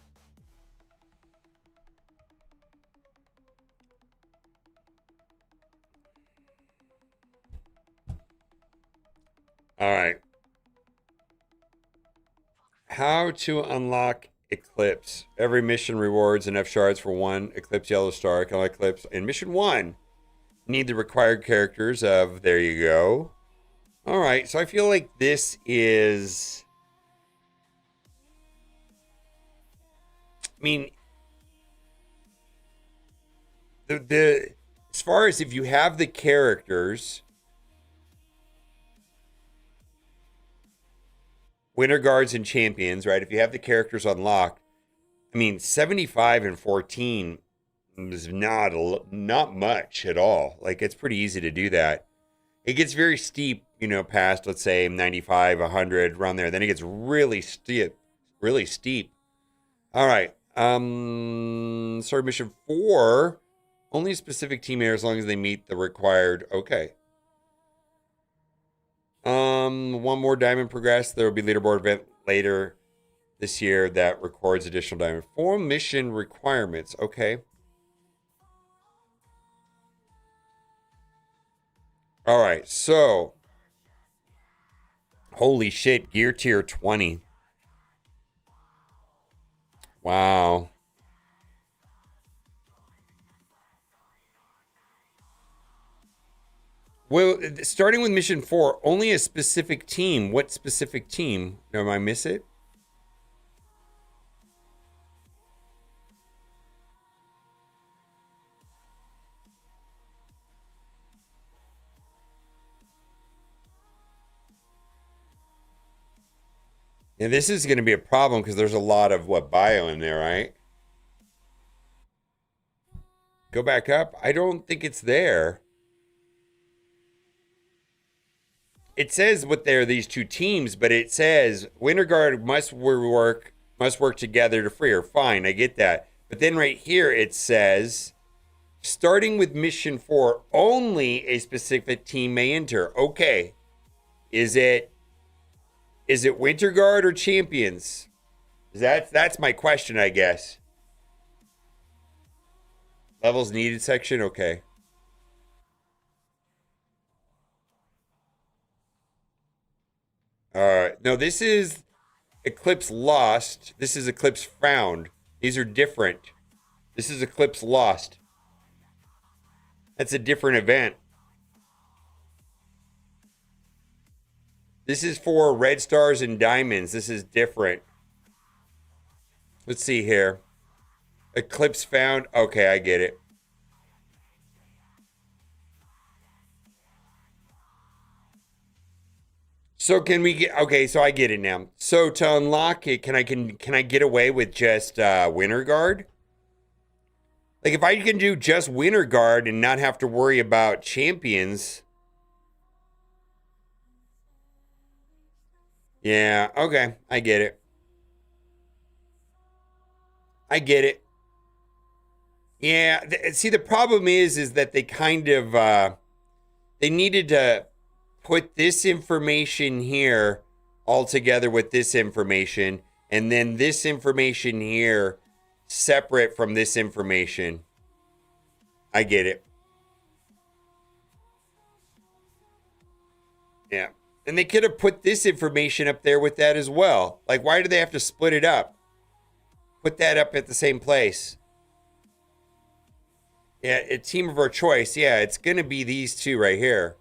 All right. How to unlock Eclipse. Every mission rewards enough shards for 1 Eclipse Yellow Star. Can Eclipse. In mission 1, need the required characters of, there you go. All right. So I feel like this is, I mean, the as far as if you have the characters, Winter Guards and Champions, right? If you have the characters unlocked, I mean, 75 and 14 is not much at all. Like, it's pretty easy to do that. It gets very steep, you know, past, let's say, 95, 100, around there. Then it gets really steep, really steep. All right. Sorry, mission 4. Only a specific team here as long as they meet the required. Okay. 1 more diamond progress. There will be leaderboard event later this year that records additional diamond. 4 mission requirements. Okay. All right. So, holy shit. Gear tier 20. Wow. Well, starting with mission 4, only a specific team. What specific team? Am I miss it? And this is going to be a problem because there's a lot of, bio in there, right? Go back up. I don't think it's there. It says what they're these two teams, but it says Winter Guard must work together to free her. Fine, I get that. But then right here it says, starting with mission 4, only a specific team may enter. Okay. Is it Winter Guard or Champions? That's my question, I guess. Levels needed section, okay. No, this is Eclipse Lost. This is Eclipse Found. These are different. This is Eclipse Lost. That's a different event. This is for red stars and diamonds. This is different. Let's see here. Eclipse Found. Okay, I get it. So can we get, okay, so I get it now. So to unlock it, can I get away with just Winter Guard? Like if I can do just Winter Guard and not have to worry about champions. Yeah, okay, I get it. I get it. Yeah, see the problem is that they kind of they needed to put this information here all together with this information, and then this information here separate from this information. I get it. Yeah. And they could have put this information up there with that as well. Like, why do they have to split it up? Put that up at the same place. Yeah, a team of our choice. Yeah, it's going to be these two right here.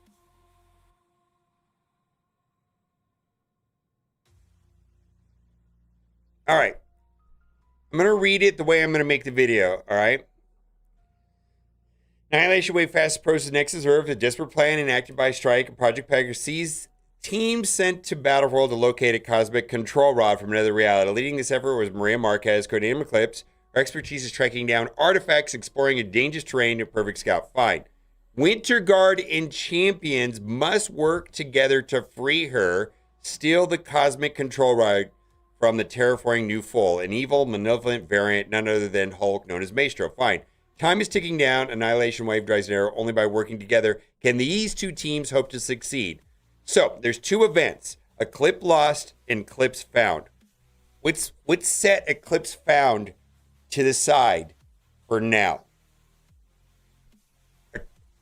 All right. I'm going to read it the way I'm going to make the video. All right. Annihilation Wave fast approaches Nexus Earth. A desperate plan enacted by Strike and Project Packer sees teams sent to Battleworld to locate a cosmic control rod from another reality. Leading this effort was Maria Marquez, codename Eclipse. Her expertise is tracking down artifacts, exploring a dangerous terrain, a perfect scout. Fine. Winter Guard and Champions must work together to free her, steal the cosmic control rod from the terraforming New Foal, an evil, malevolent variant, none other than Hulk, known as Maestro. Fine. Time is ticking down. Annihilation Wave drives an arrow. Only by working together can these two teams hope to succeed. So, there's two events. Eclipse Lost and Eclipse Found. Let's set Eclipse Found to the side for now.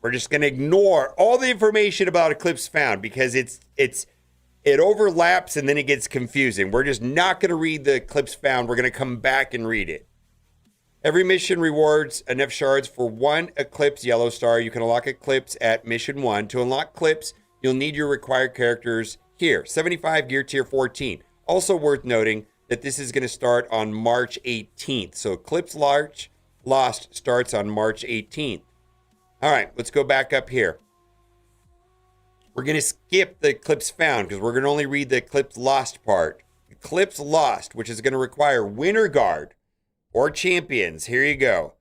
We're just going to ignore all the information about Eclipse Found because it overlaps and then it gets confusing. We're just not going to read the Eclipse Found. We're going to come back and read it. Every mission rewards enough shards for one Eclipse Yellow Star. You can unlock Eclipse at Mission 1. To unlock Eclipse, you'll need your required characters here. 75 gear tier 14. Also worth noting that this is going to start on March 18th. So Eclipse Lost starts on March 18th. All right, let's go back up here. We're going to skip the Eclipse Found because we're going to only read the Eclipse Lost part. Eclipse Lost, which is going to require Winter Guard or Champions. Here you go.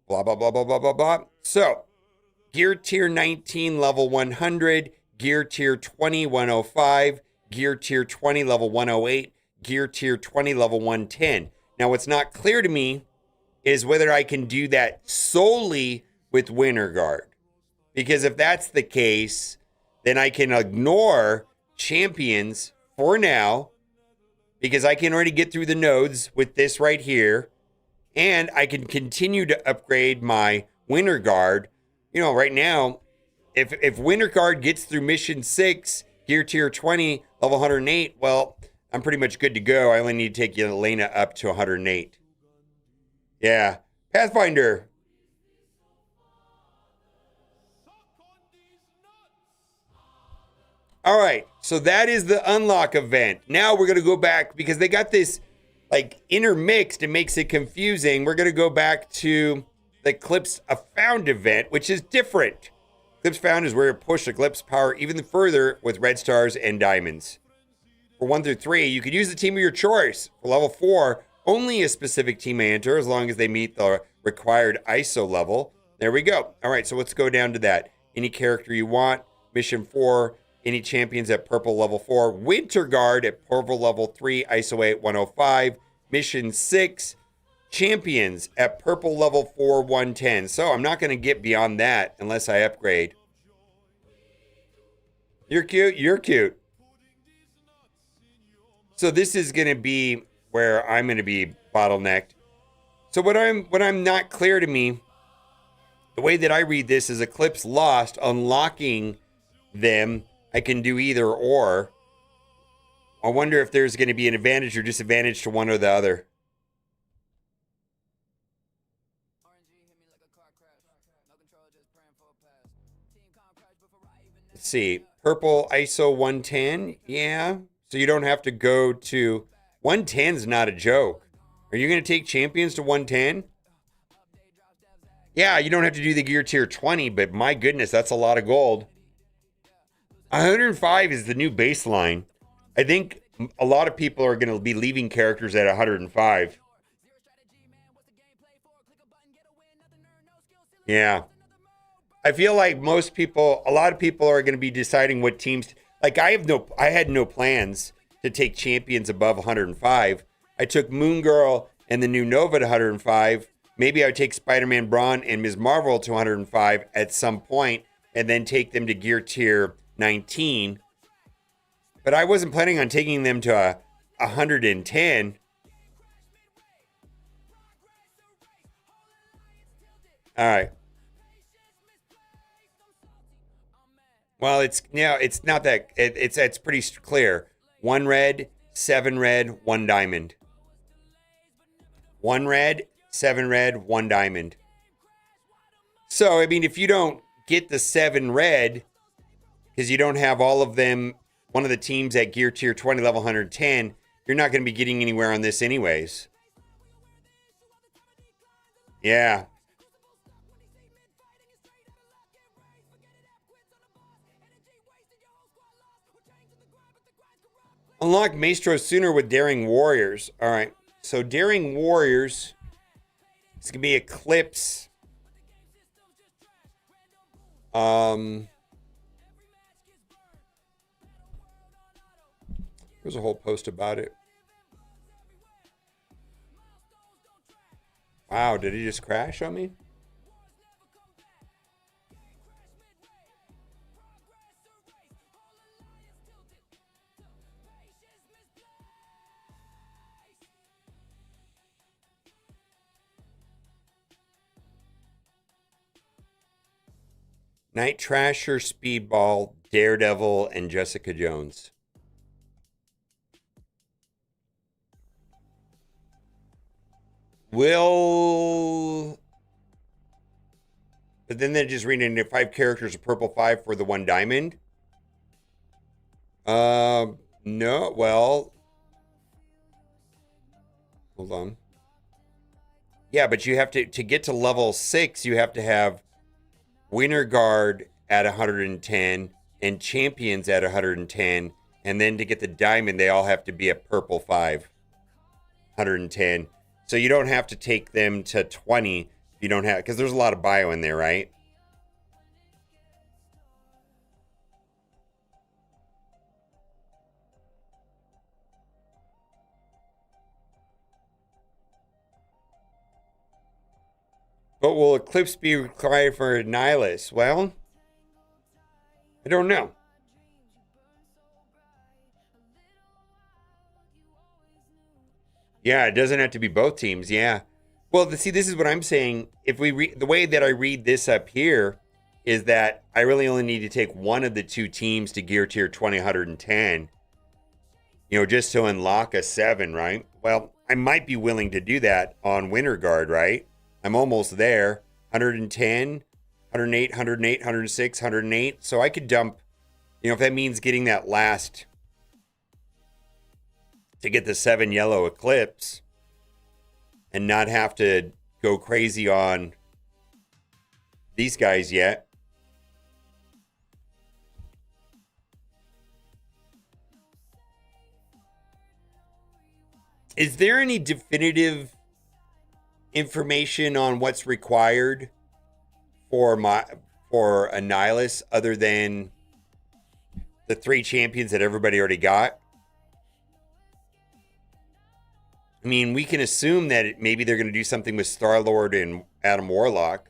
Blah, blah, blah, blah, blah, blah, blah. So, Gear Tier 19, level 100. Gear Tier 20, 105. Gear Tier 20, level 108. Gear Tier 20, level 110. Now, what's not clear to me is whether I can do that solely with Winter Guard. Because if that's the case, then I can ignore Champions for now, because I can already get through the nodes with this right here, and I can continue to upgrade my Winter Guard. You know, right now, if Winter Guard gets through Mission 6, Gear Tier 20, level 108, well, I'm pretty much good to go. I only need to take Elena up to 108. Yeah. Pathfinder. All right, so that is the unlock event. Now we're going to go back because they got this like intermixed. It makes it confusing. We're going to go back to the Eclipse Found event, which is different. Eclipse Found is where you push Eclipse power even further with red stars and diamonds. for 1 through 3. You could use the team of your choice. For level 4, only a specific team may enter as long as they meet the required ISO level. There we go. All right, so let's go down to that. Any character you want. Mission 4, any champions at purple level 4. Winter Guard at purple level 3, ISO 8, 105. Mission 6, champions at purple level 4, 110. So I'm not going to get beyond that unless I upgrade. You're cute. You're cute. So this is going to be where I'm going to be bottlenecked. So what I'm not clear to me, the way that I read this is Eclipse lost, unlocking them. I can do either or. I wonder if there's going to be an advantage or disadvantage to one or the other. Let's see. Purple ISO 110. Yeah. So you don't have to go to... 110 is not a joke. Are you going to take champions to 110? Yeah, you don't have to do the gear tier 20, but my goodness, that's a lot of gold. 105 is the new baseline. I think a lot of people are going to be leaving characters at 105. Yeah. I feel like a lot of people are going to be deciding what teams... Like, I had no plans to take champions above 105. I took Moon Girl and the new Nova to 105. Maybe I would take Spider-Man Braun and Ms. Marvel to 105 at some point, and then take them to gear tier 19. But I wasn't planning on taking them to 110. All right. Well, it's not that it's pretty clear. 1 red, 7 red, 1 diamond. 1 red, 7 red, 1 diamond. So, I mean, if you don't get the 7 red, because you don't have all of them, one of the teams at gear tier 20 level 110, you're not going to be getting anywhere on this anyways. Yeah. Unlock Maestro sooner with Daring Warriors. All right. So Daring Warriors, it's going to be Eclipse. There's a whole post about it. Wow, did he just crash on me? Night Trasher, Speedball, Daredevil, and Jessica Jones. But then they're just reading it 5 characters, a purple 5 for the 1 diamond. No, well. Hold on. Yeah, but you have to get to level 6, you have to have Winter Guard at 110 and Champions at 110. And then to get the diamond, they all have to be at purple 5, 110. So you don't have to take them to 20. You don't have, because there's a lot of bio in there, right? But will Eclipse be required for Nihilus? Well, I don't know. Yeah, it doesn't have to be both teams. Yeah. Well, see, this is what I'm saying. If we the way that I read this up here is that I really only need to take one of the 2 teams to gear tier 20, 110. You know, just to unlock a 7, right? Well, I might be willing to do that on Winter Guard, right? I'm almost there. 110, 108, 108, 106, 108. So I could dump, you know, if that means getting that last to get the 7 yellow Eclipse and not have to go crazy on these guys yet. Is there any definitive information on what's required for a Nihilus other than the 3 champions that everybody already got? I mean, we can assume that maybe they're going to do something with Star-Lord and Adam Warlock.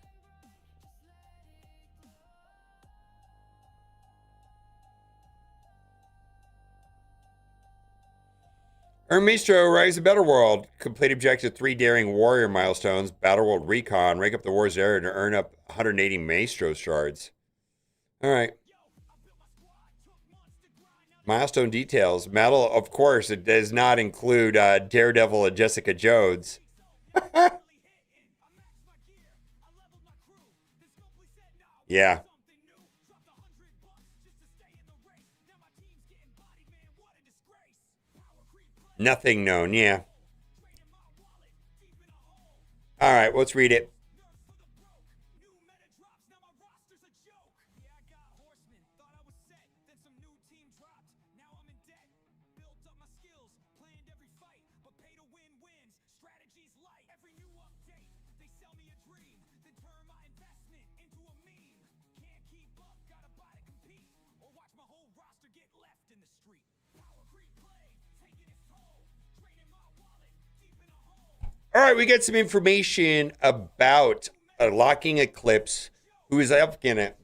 Earn Maestro, Rise of Battle World. Complete objective 3 Daring Warrior milestones. Battle World Recon. Rank up the War's area to earn up 180 Maestro shards. Alright. Milestone details. Medal, of course, it does not include Daredevil and Jessica Jones. Yeah. Nothing known, yeah. All right, let's read it. All right, we got some information about unlocking Eclipse, who is up in it.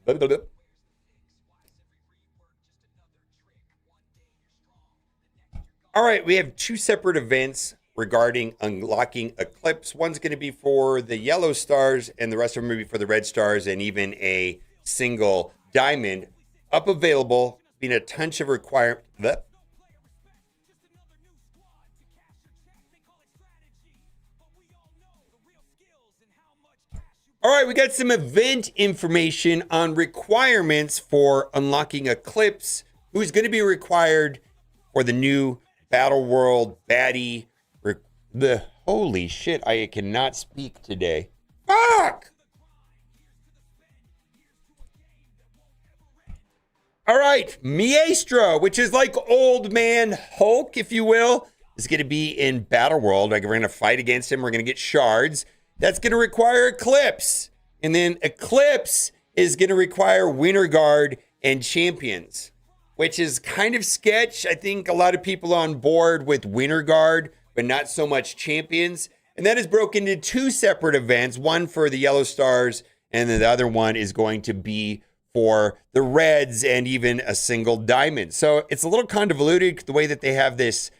All right, we have 2 separate events regarding unlocking Eclipse. One's going to be for the yellow stars, and the rest of them will be for the red stars, and even a single diamond. Up available, being a ton of requirement. All right, we got some event information on requirements for unlocking Eclipse, who's going to be required for the new Battle World baddie. Holy shit, I cannot speak today. Fuck! All right, Maestro, which is like Old Man Hulk, if you will, is going to be in Battle World. Like, we're going to fight against him. We're going to get shards. That's going to require Eclipse. And then Eclipse is going to require Winter Guard and Champions, which is kind of sketch. I think a lot of people on board with Winter Guard, but not so much Champions. And that is broken into 2 separate events, one for the Yellow Stars, and then the other one is going to be for the Reds and even a single diamond. So it's a little convoluted the way that they have this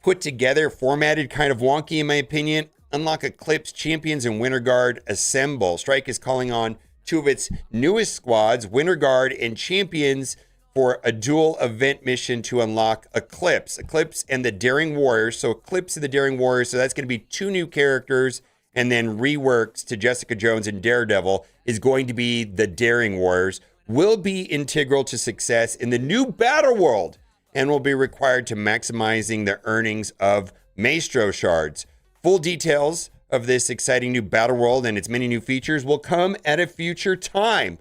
put together, formatted, kind of wonky in my opinion. Unlock Eclipse, Champions, and Winter Guard assemble. Strike is calling on 2 of its newest squads, Winter Guard and Champions, for a dual event mission to unlock Eclipse. Eclipse and the Daring Warriors. So Eclipse and the Daring Warriors. So that's going to be 2 new characters. And then reworks to Jessica Jones and Daredevil is going to be the Daring Warriors. Will be integral to success in the new Battle World and will be required to maximizing the earnings of Maestro shards. Full details of this exciting new Battle World and its many new features will come at a future time.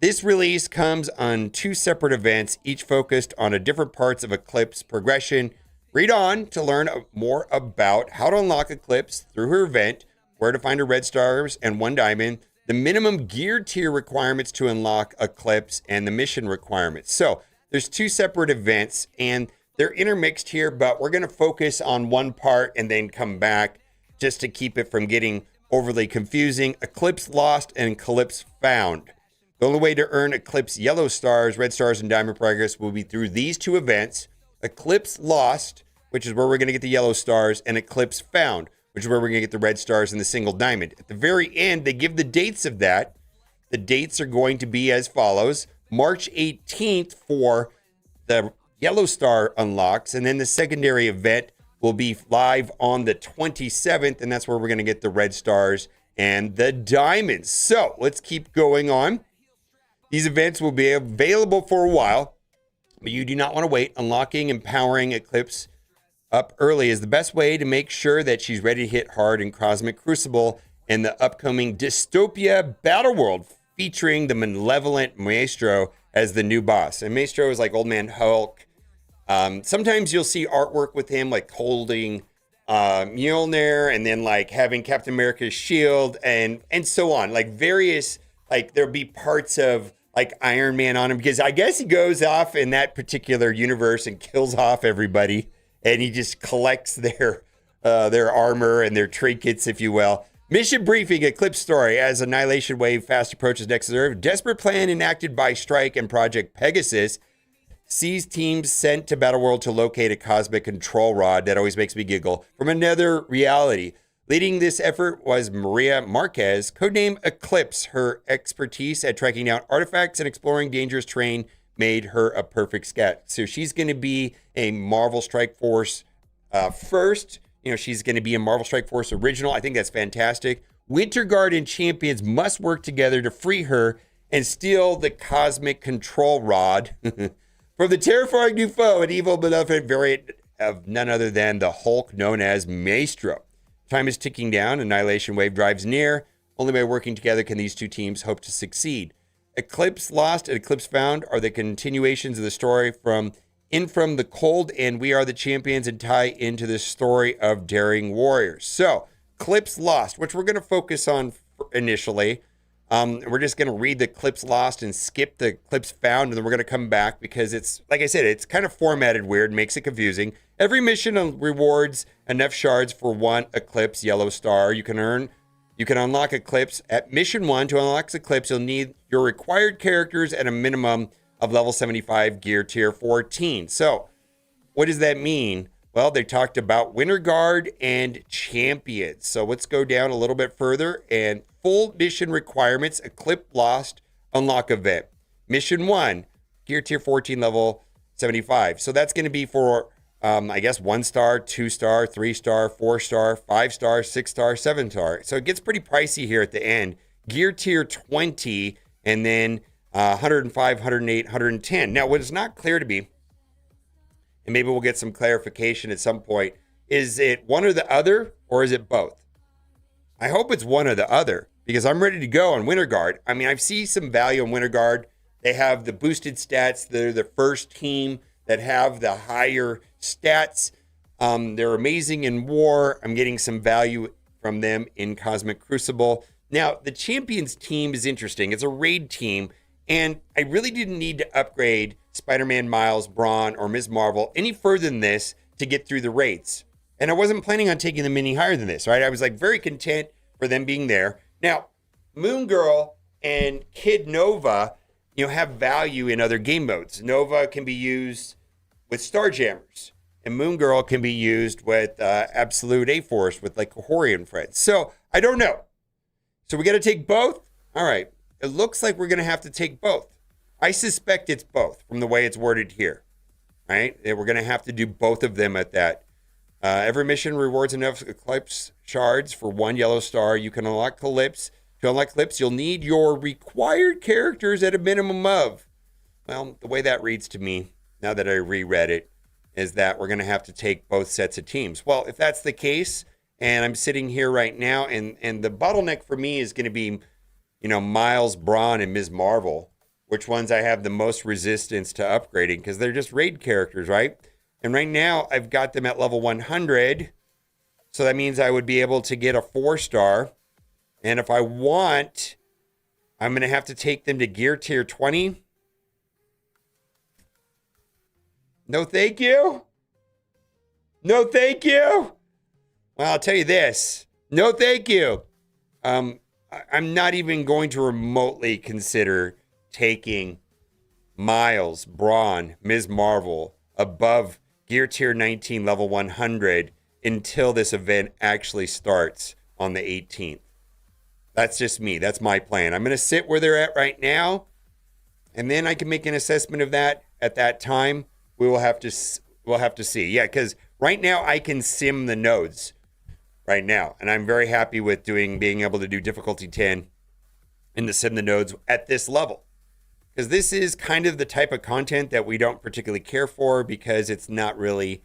This release comes on 2 separate events, each focused on a different parts of Eclipse progression. Read on to learn more about how to unlock Eclipse through her event, where to find her red stars and 1 diamond, the minimum gear tier requirements to unlock Eclipse, and the mission requirements. So there's 2 separate events, and they're intermixed here, but we're going to focus on one part and then come back just to keep it from getting overly confusing. Eclipse Lost and Eclipse Found. The only way to earn Eclipse Yellow Stars, Red Stars, and Diamond Progress will be through these 2 events. Eclipse Lost, which is where we're going to get the Yellow Stars, and Eclipse Found, which is where we're going to get the Red Stars and the single diamond. At the very end, they give the dates of that. The dates are going to be as follows. March 18th for the Yellow Star unlocks, and then the secondary event will be live on the 27th, and that's where we're going to get the Red Stars and the Diamonds. So let's keep going on. These events will be available for a while, but you do not want to wait. Unlocking and powering Eclipse up early is the best way to make sure that she's ready to hit hard in Cosmic Crucible and the upcoming Dystopia Battle World, featuring the malevolent Maestro as the new boss. And Maestro is like Old Man Hulk, Sometimes you'll see artwork with him, like holding Mjolnir, and then like having Captain America's shield, and so on. Like various, like there'll be parts of like Iron Man on him, because I guess he goes off in that particular universe and kills off everybody, and he just collects their armor and their trinkets, if you will. Mission briefing: Eclipse story. As Annihilation Wave fast approaches next Earth, desperate plan enacted by Strike and Project Pegasus sees teams sent to Battleworld to locate a cosmic control rod that always makes me giggle from another reality. Leading this effort was Maria Marquez, codename Eclipse. Her expertise at tracking down artifacts and exploring dangerous terrain made her a perfect scout. So she's going to be a Marvel Strike Force first. You know, she's going to be a Marvel Strike Force original. I think that's fantastic. Winter Guard and Champions must work together to free her and steal the cosmic control rod from the terrifying new foe, an evil malevolent variant of none other than the Hulk known as Maestro. Time is ticking down. Annihilation Wave drives near. Only by working together can these two teams hope to succeed. Eclipse Lost and Eclipse Found are the continuations of the story from In From the Cold and We Are the Champions, and tie into the story of daring warriors. So, Eclipse Lost, which we're going to focus on initially. We're just going to read the Eclipse Lost and skip the Eclipse Found, and then we're going to come back because it's, like I said, it's kind of formatted weird, makes it confusing. Every mission rewards enough shards for one Eclipse Yellow Star. You can unlock Eclipse. At Mission 1, to unlock Eclipse, you'll need your required characters at a minimum of level 75, gear tier 14. So, what does that mean? Well, they talked about Winter Guard and Champions. So let's go down a little bit further. And full mission requirements: Eclipse Lost unlock event. Mission 1, gear tier 14, level 75. So that's going to be for, I guess, 1 star, 2 star, 3 star, 4 star, 5 star, 6 star, 7 star. So it gets pretty pricey here at the end. Gear tier 20, and then 105, 108, 110. Now, what is not clear to me, and maybe we'll get some clarification at some point, is it one or the other, or is it both? I hope it's one or the other, because I'm ready to go on Winter Guard. I mean, I see some value in Winter Guard. They have the boosted stats. They're the first team that have the higher stats. They're amazing in war. I'm getting some value from them in Cosmic Crucible. Now, the Champions team is interesting. It's a raid team, and I really didn't need to upgrade Spider-Man, Miles, Braun, or Ms. Marvel any further than this to get through the raids. And I wasn't planning on taking them any higher than this, right? I was like very content for them being there. Now, Moon Girl and Kid Nova, have value in other game modes. Nova can be used with Starjammers, and Moon Girl can be used with Absolute A-Force with like Hori and friends. So I don't know. So we got to take both? All right. It looks like we're going to have to take both. I suspect it's both from the way it's worded here, right? That we're going to have to do both of them at that. Every mission rewards enough Eclipse shards for 1 yellow star. You can unlock Eclipse. To unlock Eclipse, you'll need your required characters at a minimum of. Well, the way that reads to me, now that I reread it, is that we're going to have to take both sets of teams. Well, if that's the case, and I'm sitting here right now, and the bottleneck for me is going to be, Miles, Braun, and Ms. Marvel. Which ones I have the most resistance to upgrading, because they're just raid characters, right? And right now, I've got them at level 100. So that means I would be able to get a 4 star. And if I want, I'm going to have to take them to gear tier 20. No, thank you. No, thank you. Well, I'll tell you this. No, thank you. I'm not even going to remotely consider taking Miles, Braun, Ms. Marvel above gear tier 19, level 100 until this event actually starts on the 18th. That's just me. That's my plan. I'm going to sit where they're at right now, and then I can make an assessment of that at that time. We'll have to see. Yeah, because right now I can sim the nodes right now, and I'm very happy with being able to do difficulty 10 and to sim the nodes at this level. Because this is kind of the type of content that we don't particularly care for, because it's not really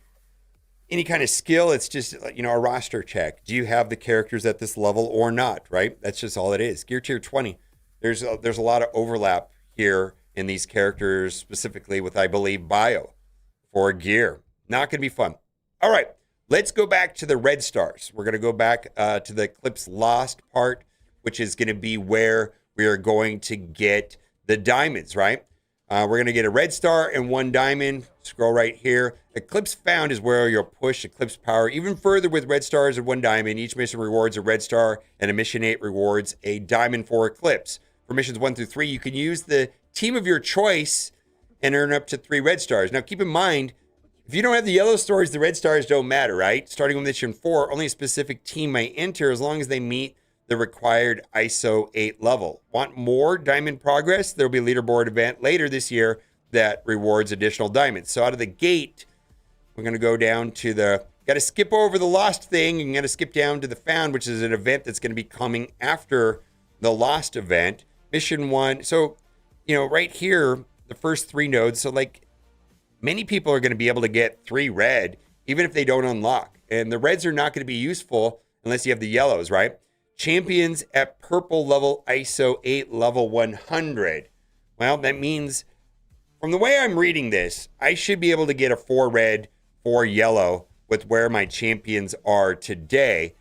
any kind of skill. It's just, a roster check. Do you have the characters at this level or not, right? That's just all it is. Gear tier 20. There's a lot of overlap here in these characters, specifically with, I believe, bio for gear. Not going to be fun. All right, let's go back to the red stars. We're going to go back to the Eclipse Lost part, which is going to be where we are going to get the diamonds, right? We're going to get a red star and 1 diamond. Scroll right here. Eclipse Found is where you'll push Eclipse Power even further with red stars and 1 diamond. Each mission rewards a red star, and a mission 8 rewards a diamond for Eclipse. For missions 1 through 3, you can use the team of your choice and earn up to 3 red stars. Now, keep in mind, if you don't have the yellow stars, the red stars don't matter, right? Starting with mission 4, only a specific team may enter as long as they meet the required ISO 8 level. Want more diamond progress? There will be a leaderboard event later this year that rewards additional diamonds. So out of the gate, we're going to go down to the, got to skip over the lost thing and got to skip down to the found, which is an event that's going to be coming after the lost event. Mission 1. So, you know, right here, the first 3 nodes. So like many people are going to be able to get 3 red, even if they don't unlock. And the reds are not going to be useful unless you have the yellows, right? Champions at purple level ISO 8 level 100. Well, that means from the way I'm reading this, I should be able to get a 4 red, 4 yellow with where my champions are today.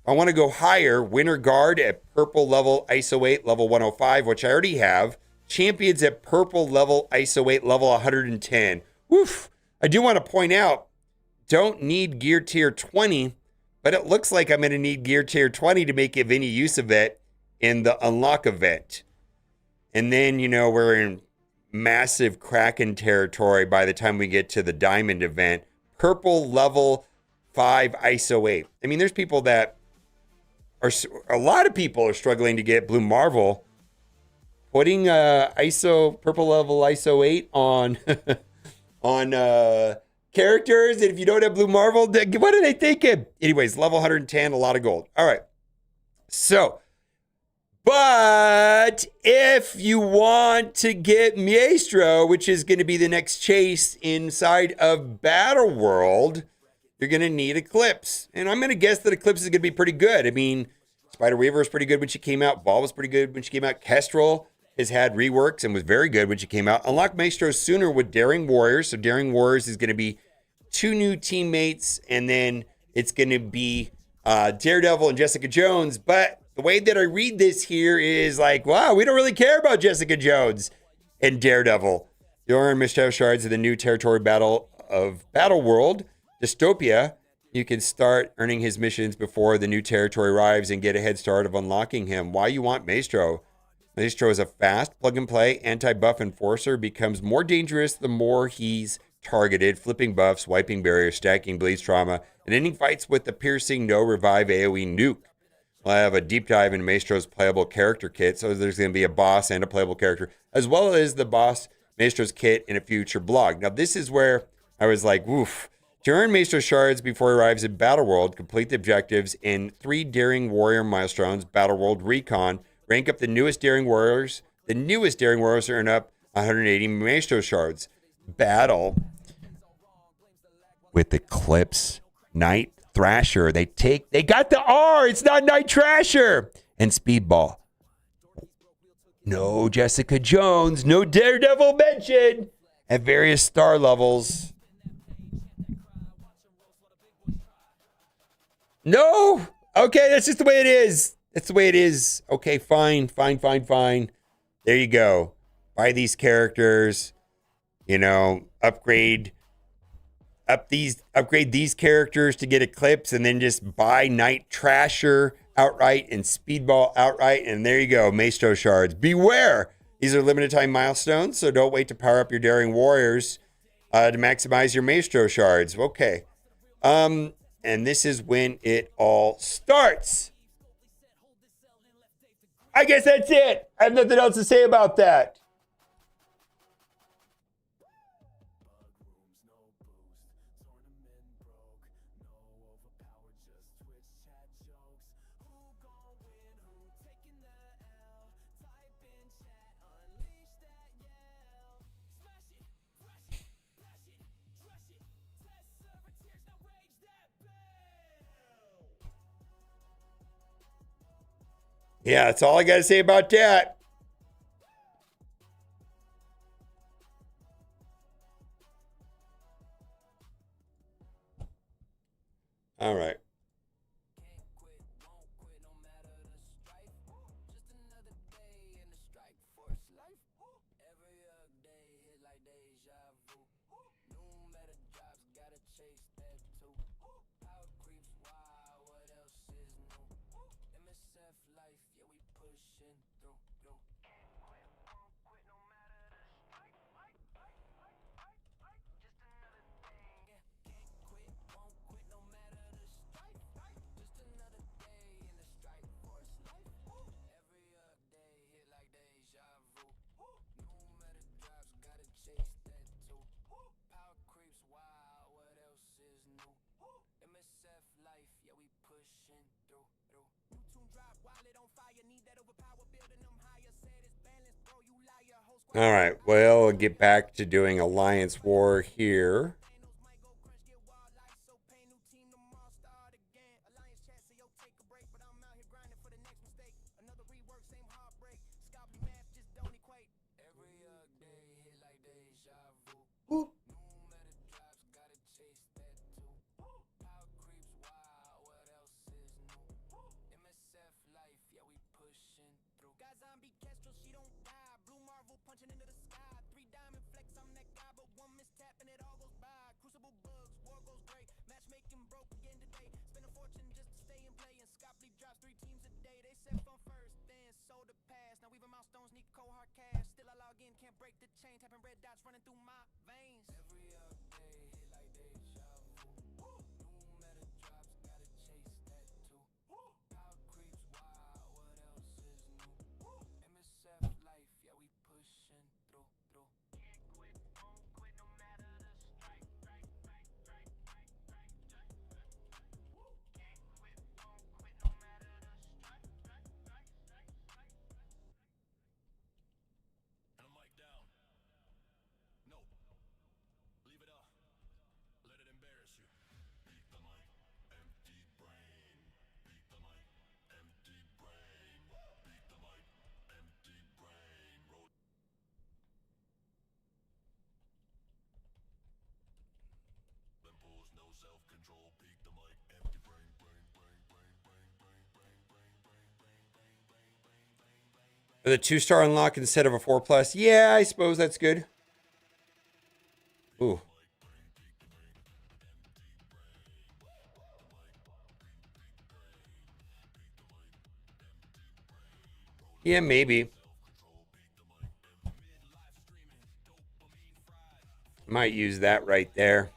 I want to go higher. Winter Guard at purple level ISO 8 level 105, which I already have. Champions at purple level ISO 8 level 110. Woof. I do want to point out, don't need gear tier 20, but it looks like I'm going to need gear tier 20 to make any use of it in the unlock event. And then, you know, we're in massive Kraken territory by the time we get to the diamond event. Purple level 5 ISO 8. I mean, there's people that are, a lot of people are struggling to get Blue Marvel. Putting purple level ISO 8 on on characters, and if you don't have Blue Marvel, what are they thinking? Anyways, level 110, a lot of gold. All right. So, but if you want to get Maestro, which is going to be the next chase inside of Battle World, you're going to need Eclipse. And I'm going to guess that Eclipse is going to be pretty good. I mean, Spider Weaver was pretty good when she came out. Ball was pretty good when she came out. Kestrel has had reworks and was very good when she came out. Unlock Maestro sooner with Daring Warriors. So Daring Warriors is going to be 2 new teammates, and then it's going to be Daredevil and Jessica Jones. But the way that I read this here is like, wow, we don't really care about Jessica Jones and Daredevil. You'll earn MSF shards of the new territory battle of Battle World, Dystopia. You can start earning his missions before the new territory arrives and get a head start of unlocking him. Why you want Maestro? Maestro is a fast plug-and-play anti-buff enforcer, becomes more dangerous the more he's targeted, flipping buffs, wiping barriers, stacking bleeds trauma, and ending fights with the piercing no revive AoE nuke. We'll have a deep dive into Maestro's playable character kit, so there's going to be a boss and a playable character, as well as the boss Maestro's kit in a future blog. Now, this is where I was like, woof. To earn Maestro shards before he arrives in Battle World, complete the objectives in 3 Daring Warrior milestones, Battle World Recon, rank up the newest Daring Warriors. The newest Daring Warriors earn up 180 Maestro shards. Battle with Eclipse, Night Thrasher. They got the R. It's not Night Thrasher. And Speedball. No Jessica Jones. No Daredevil mentioned. At various star levels. No. Okay, that's just the way it is. That's the way it is. Okay, fine. There you go. Buy these characters. You know, upgrade these characters to get Eclipse, and then just buy Night Thrasher outright and Speedball outright, and there you go, Maestro shards. Beware! These are limited time milestones, so don't wait to power up your Daring Warriors to maximize your Maestro shards. Okay. And this is when it all starts. I guess that's it. I have nothing else to say about that. Yeah, that's all I got to say about that. All right. All right. Well, we'll get back to doing Alliance War here. Whoop. For the 2-star unlock instead of a 4+. Yeah, I suppose that's good. Ooh. Yeah, maybe. Might use that right there.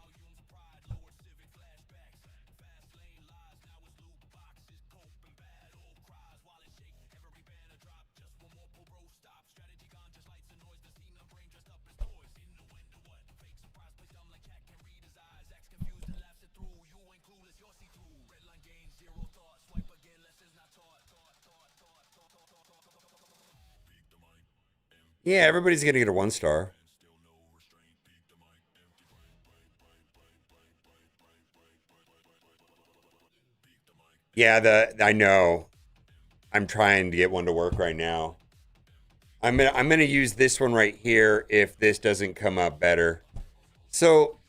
Yeah, everybody's gonna get a 1-star. Yeah, I know. I'm trying to get one to work right now. I'm gonna use this one right here if this doesn't come up better. So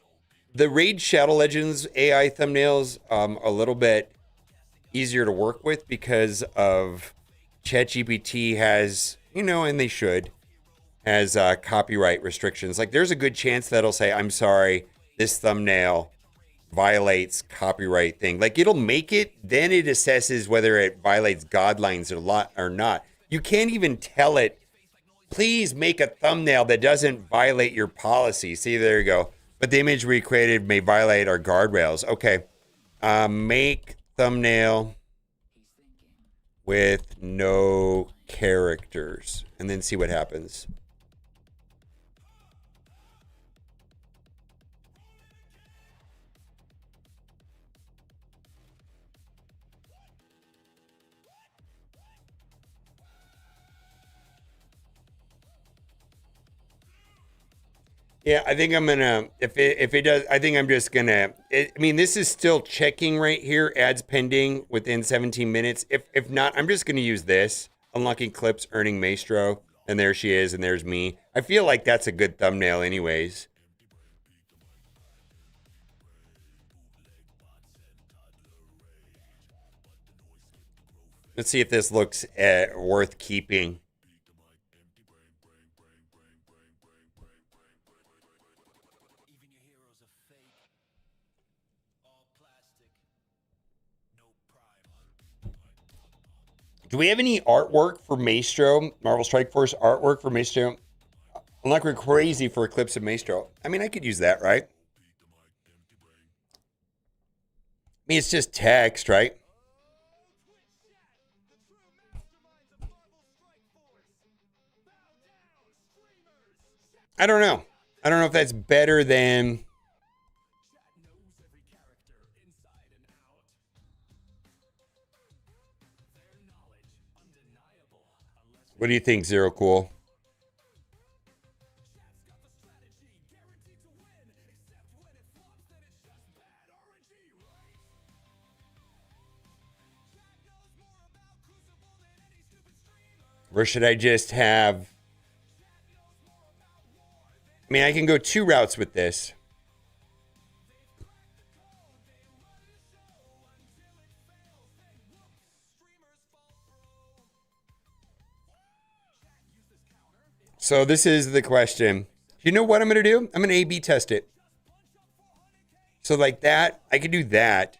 the Raid Shadow Legends AI thumbnails a little bit easier to work with because of ChatGPT has, and they should, has copyright restrictions. Like there's a good chance that'll say, I'm sorry, this thumbnail violates copyright thing. Like it'll make it, then it assesses whether it violates guidelines or not. You can't even tell it, please make a thumbnail that doesn't violate your policy. See, there you go. But the image we created may violate our guardrails. Okay. Make thumbnail with no characters. And then see what happens. Yeah, I think I'm gonna if it does, I think I'm just gonna. I mean, this is still checking right here. Ads pending within 17 minutes. If not, I'm just gonna use this unlocking clips, earning Maestro, and there she is, and there's me. I feel like that's a good thumbnail, anyways. Let's see if this looks worth keeping. Do we have any artwork for Maestro? Marvel Strike Force artwork for Maestro? Unlike we're crazy for Eclipse of Maestro. I mean, I could use that, right? I mean, it's just text, right? I don't know. I don't know if that's better than... What do you think, Zero Cool? Or should I just have... I mean, I can go two routes with this. So this is the question. You know what I'm going to do? I'm going to A/B test it. So like that, I can do that.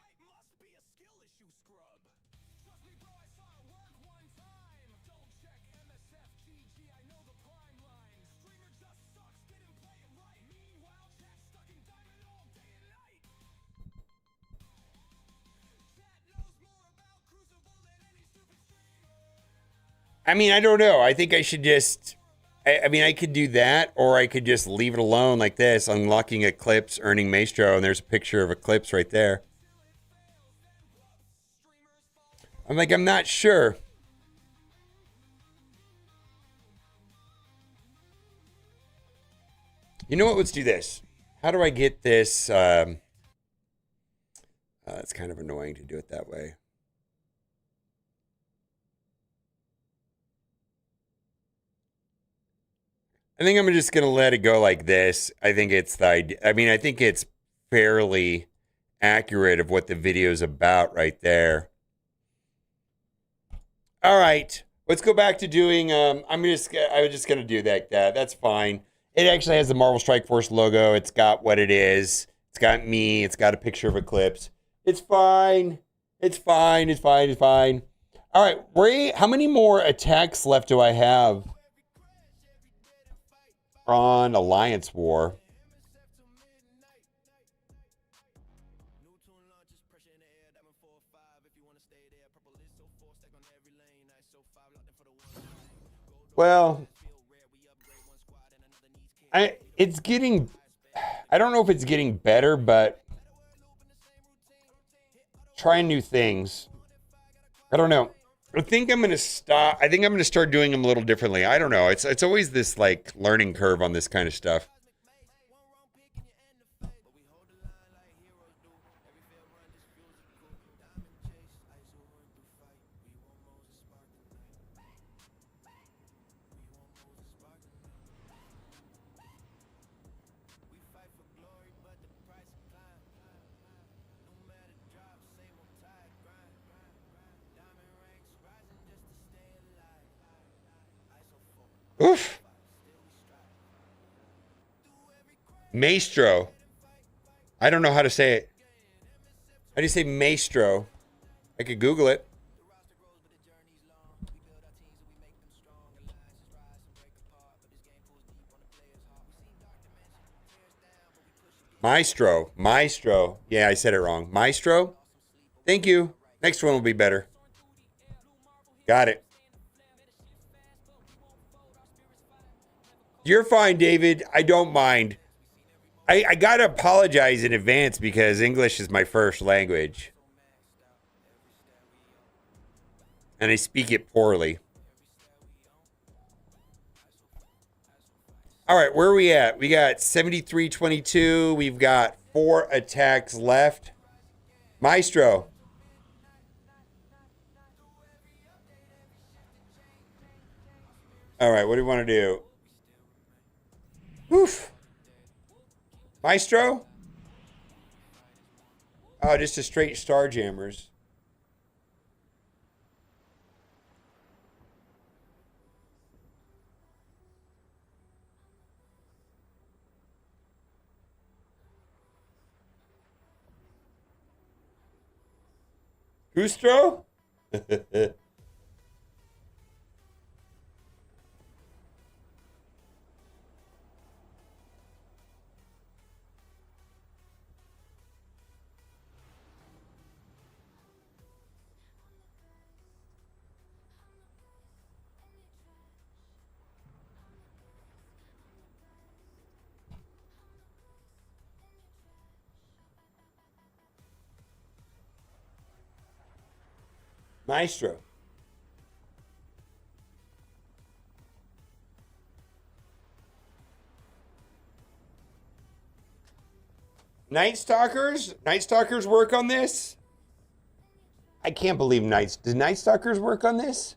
I mean, I don't know. I think I should just... I mean, I could do that, or I could just leave it alone like this, unlocking Eclipse, earning Maestro, and there's a picture of Eclipse right there. I'm like, I'm not sure. You know what? Let's do this. How do I get this? It's kind of annoying to do it that way. I think I'm just going to let it go like this. I think it's the idea. I mean, I think it's fairly accurate of what the video is about right there. All right. Let's go back to doing, I was just going to do that. That's fine. It actually has the Marvel Strike Force logo. It's got what it is. It's got me. It's got a picture of Eclipse. It's fine. It's fine. It's fine. It's fine. All right. How many more attacks left do I have on Alliance War? Well, it's getting, I don't know if it's getting better, but trying new things. I don't know. I think I'm going to stop. I think I'm going to start doing them a little differently. I don't know. It's always this like learning curve on this kind of stuff. Oof. Maestro. I don't know how to say it. How do you say Maestro? I could Google it. Maestro. Maestro. Yeah, I said it wrong. Maestro? Thank you. Next one will be better. Got it. You're fine, David. I don't mind. I got to apologize in advance because English is my first language. And I speak it poorly. All right, where are we at? We got 73-22. We've got 4 attacks left. Maestro. All right, what do you want to do? Oof. Maestro? Oh, just a straight Starjammers. Kustro? Maestro. Night Stalkers? Night Stalkers work on this? I can't believe Did Night Stalkers work on this?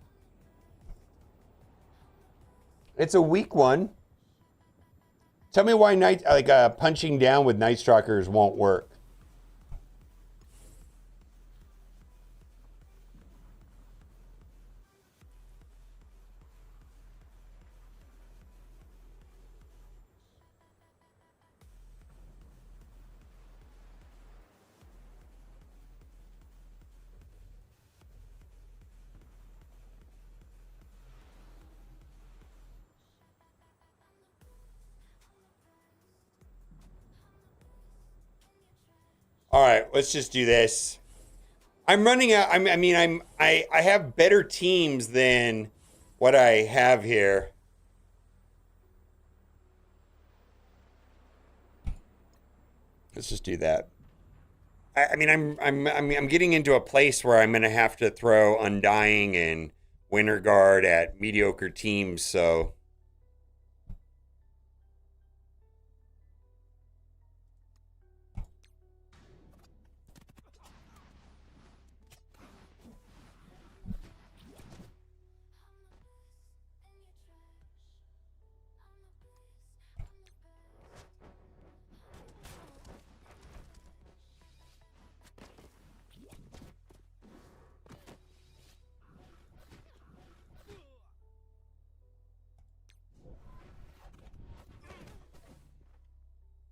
It's a weak one. Tell me why punching down with Night Stalkers won't work. All right, let's just do this. I'm running out. I have better teams than what I have here. Let's just do that. I'm getting into a place where I'm gonna have to throw Undying and Winter Guard at mediocre teams. So.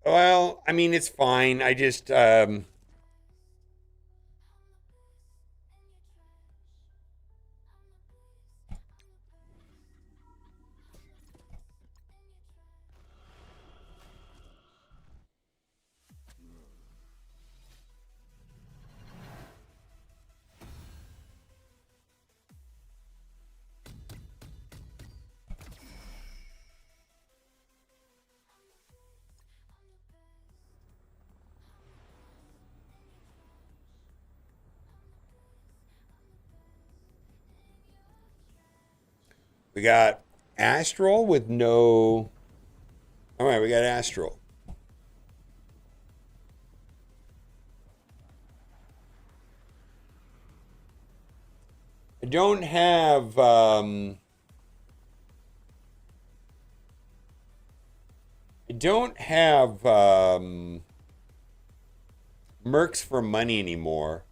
Well, I mean, it's fine. I just, we got Astral with no. All right, we got Astral. I don't have. I don't have Mercs for money anymore.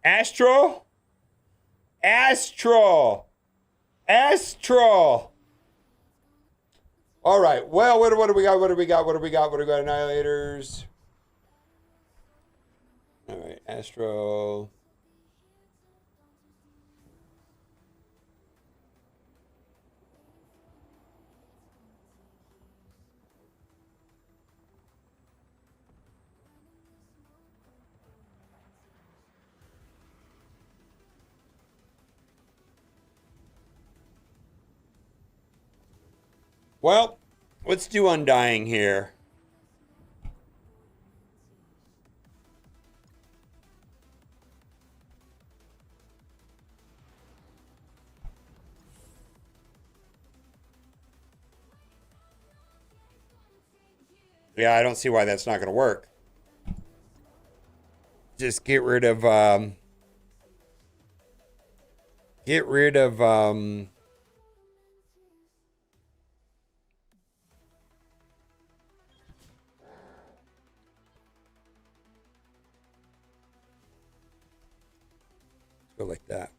Astral? Astral! Astral! All right. Well, what do we got? What do we got? What do we got? What do we got? Annihilators. All right. Astral. Well, let's do Undying here. Yeah, I don't see why that's not going to work. Just get rid of Go like that.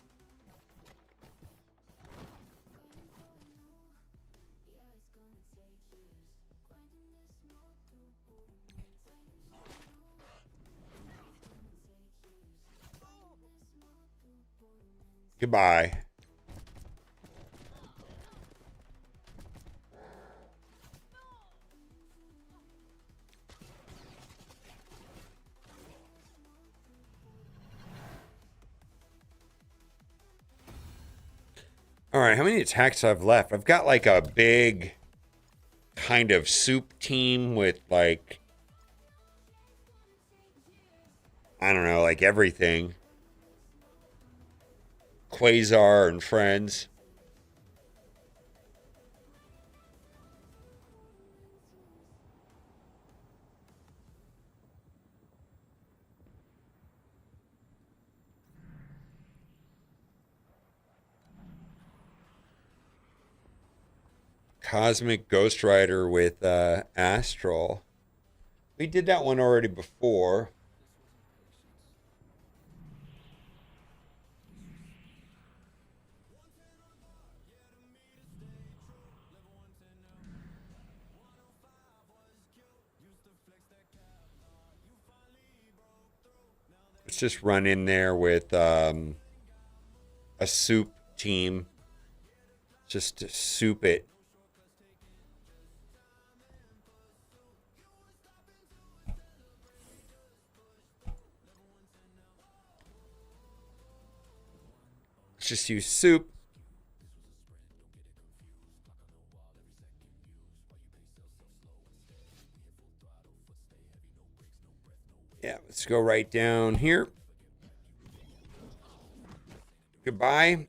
Goodbye. All right, how many attacks I've left? I've got like a big kind of soup team with like, I don't know, like everything. Quasar and friends. Cosmic Ghost Rider with Astral. We did that one already before. Let's just run in there with a soup team. Just to soup it. Let's just use soup. Yeah, let's go right down here. Goodbye.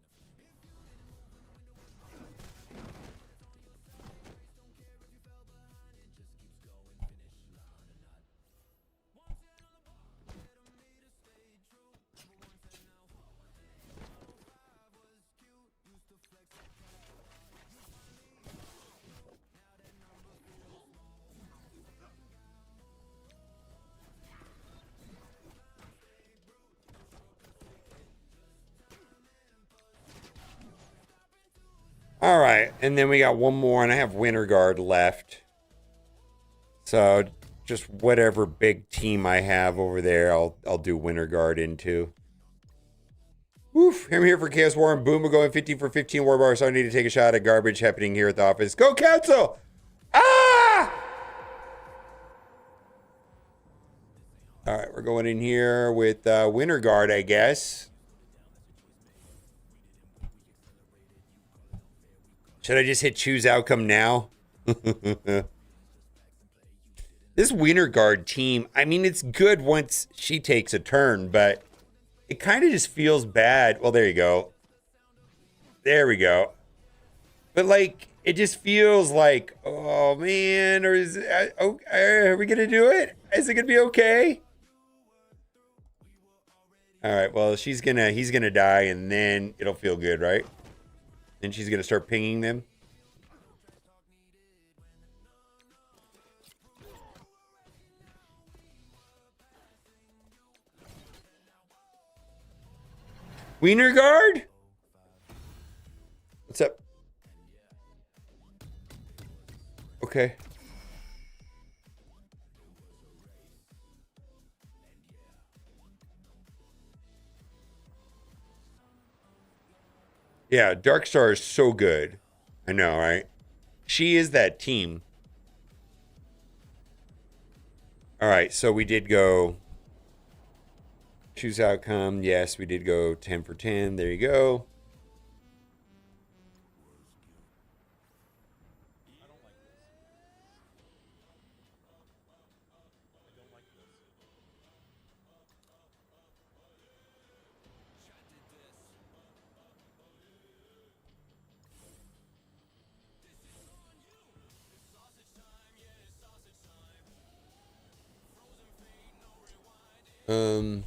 All right, and then we got one more, and I have Winter Guard left. So just whatever big team I have over there, I'll do Winter Guard into. Woof, I'm here for Chaos War and Boom. We're going 15 for 15 war bars, so I need to take a shot at garbage happening here at the office. Go Council! Ah! All right, we're going in here with Winter Guard, I guess. Should I just hit choose outcome now? This Winter Guard team, I mean, it's good once she takes a turn, but it kind of just feels bad. Well, there you go. There we go. But, like, it just feels like, oh, man, or is are we going to do it? Is it going to be okay? All right, well, he's going to die, and then it'll feel good, right? Then she's going to start pinging them. Wiener Guard? What's up? Okay. Yeah, Darkstar is so good. I know, right? She is that team. All right, so we did go choose outcome. Yes, we did go 10 for 10. There you go. Um,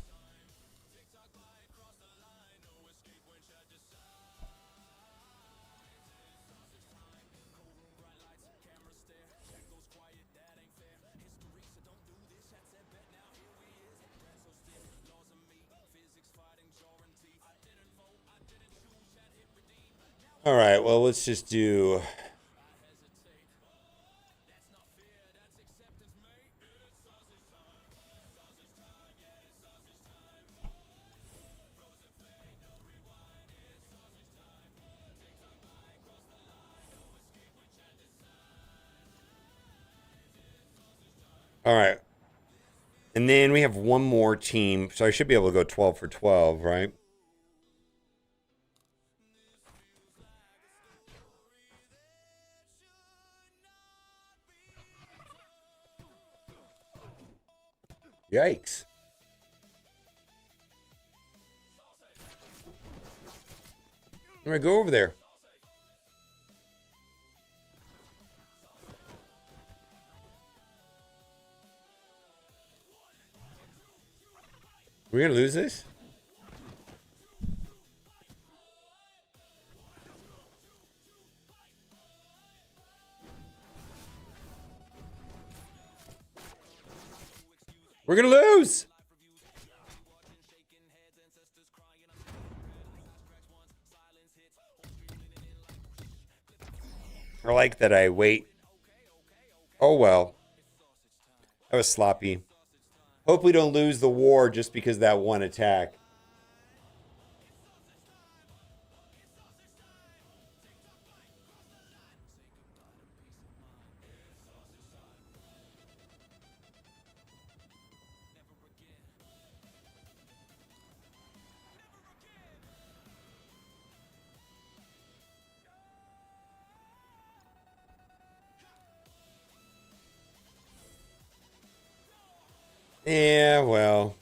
All right, well, let's just do. All right. And then we have one more team, so I should be able to go 12 for 12, right? Yikes. I'm going to go over there. We're going to lose this? We're going to lose! I like that I wait. Oh, well. That was sloppy. Hope we don't lose the war just because of that one attack. Yeah, well.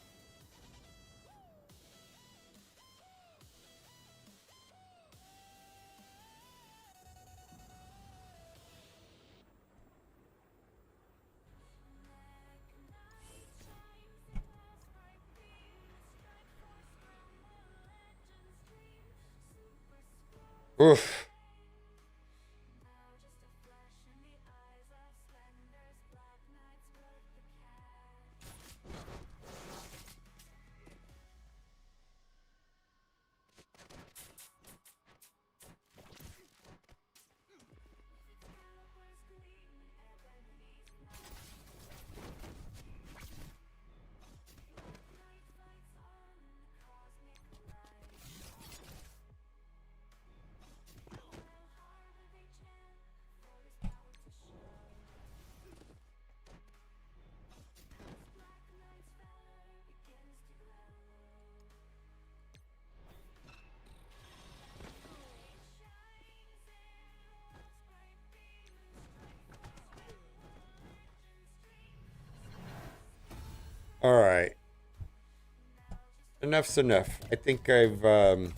Oof. All right. Enough's enough. I think I've had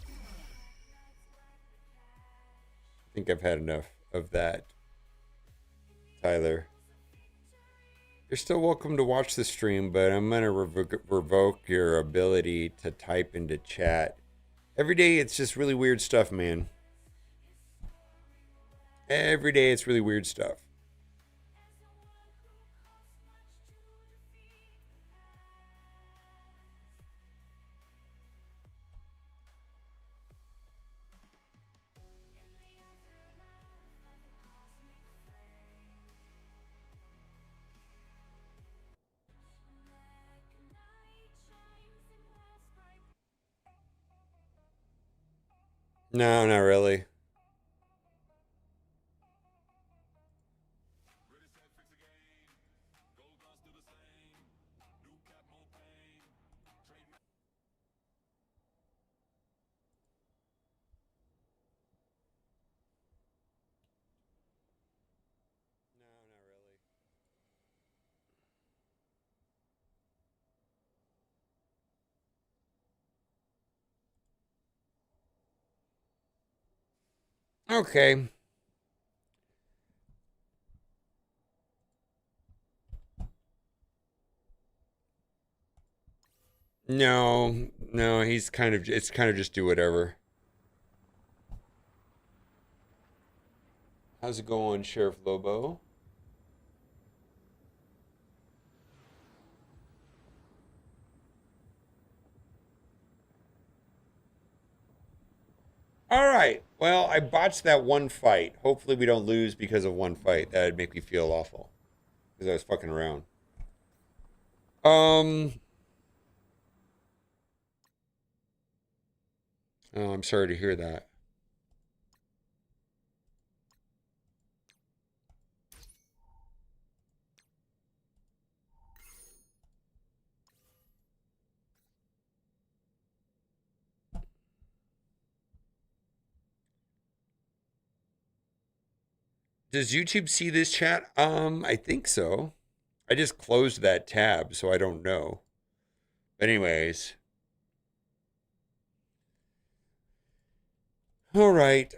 enough of that. Tyler. You're still welcome to watch the stream, but I'm going to revoke your ability to type into chat. Every day it's just really weird stuff, man. Every day it's really weird stuff. No, not really. Okay. No, no, it's kind of just do whatever. How's it going, Sheriff Lobo? All right. Well, I botched that one fight. Hopefully we don't lose because of one fight. That'd make me feel awful. Because I was fucking around. Oh, I'm sorry to hear that. Does YouTube see this chat? I think so. I just closed that tab, so I don't know. But anyways. All right.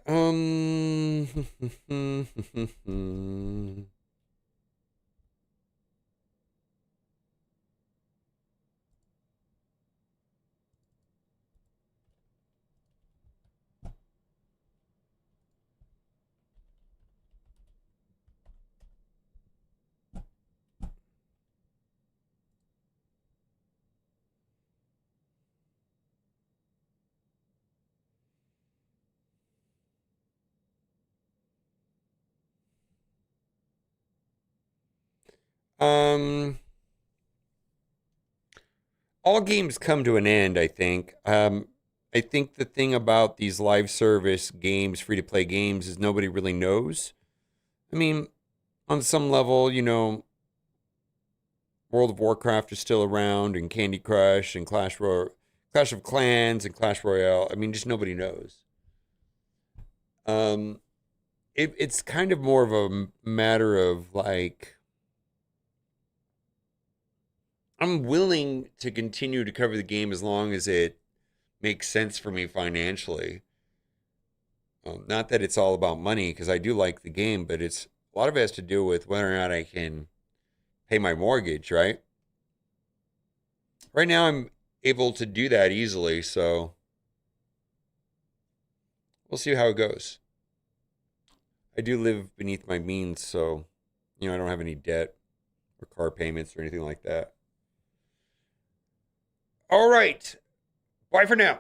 All games come to an end, I think. I think the thing about these live service games, free to play games, is nobody really knows. I mean, on some level, you know, World of Warcraft is still around, and Candy Crush, and Clash of Clans, and Clash Royale. I mean, just nobody knows. It's kind of more of a matter of like, I'm willing to continue to cover the game as long as it makes sense for me financially. Not that it's all about money, because I do like the game, but it's a lot of it has to do with whether or not I can pay my mortgage, right? Right now, I'm able to do that easily, so we'll see how it goes. I do live beneath my means, so, you know, I don't have any debt or car payments or anything like that. All right. Bye for now.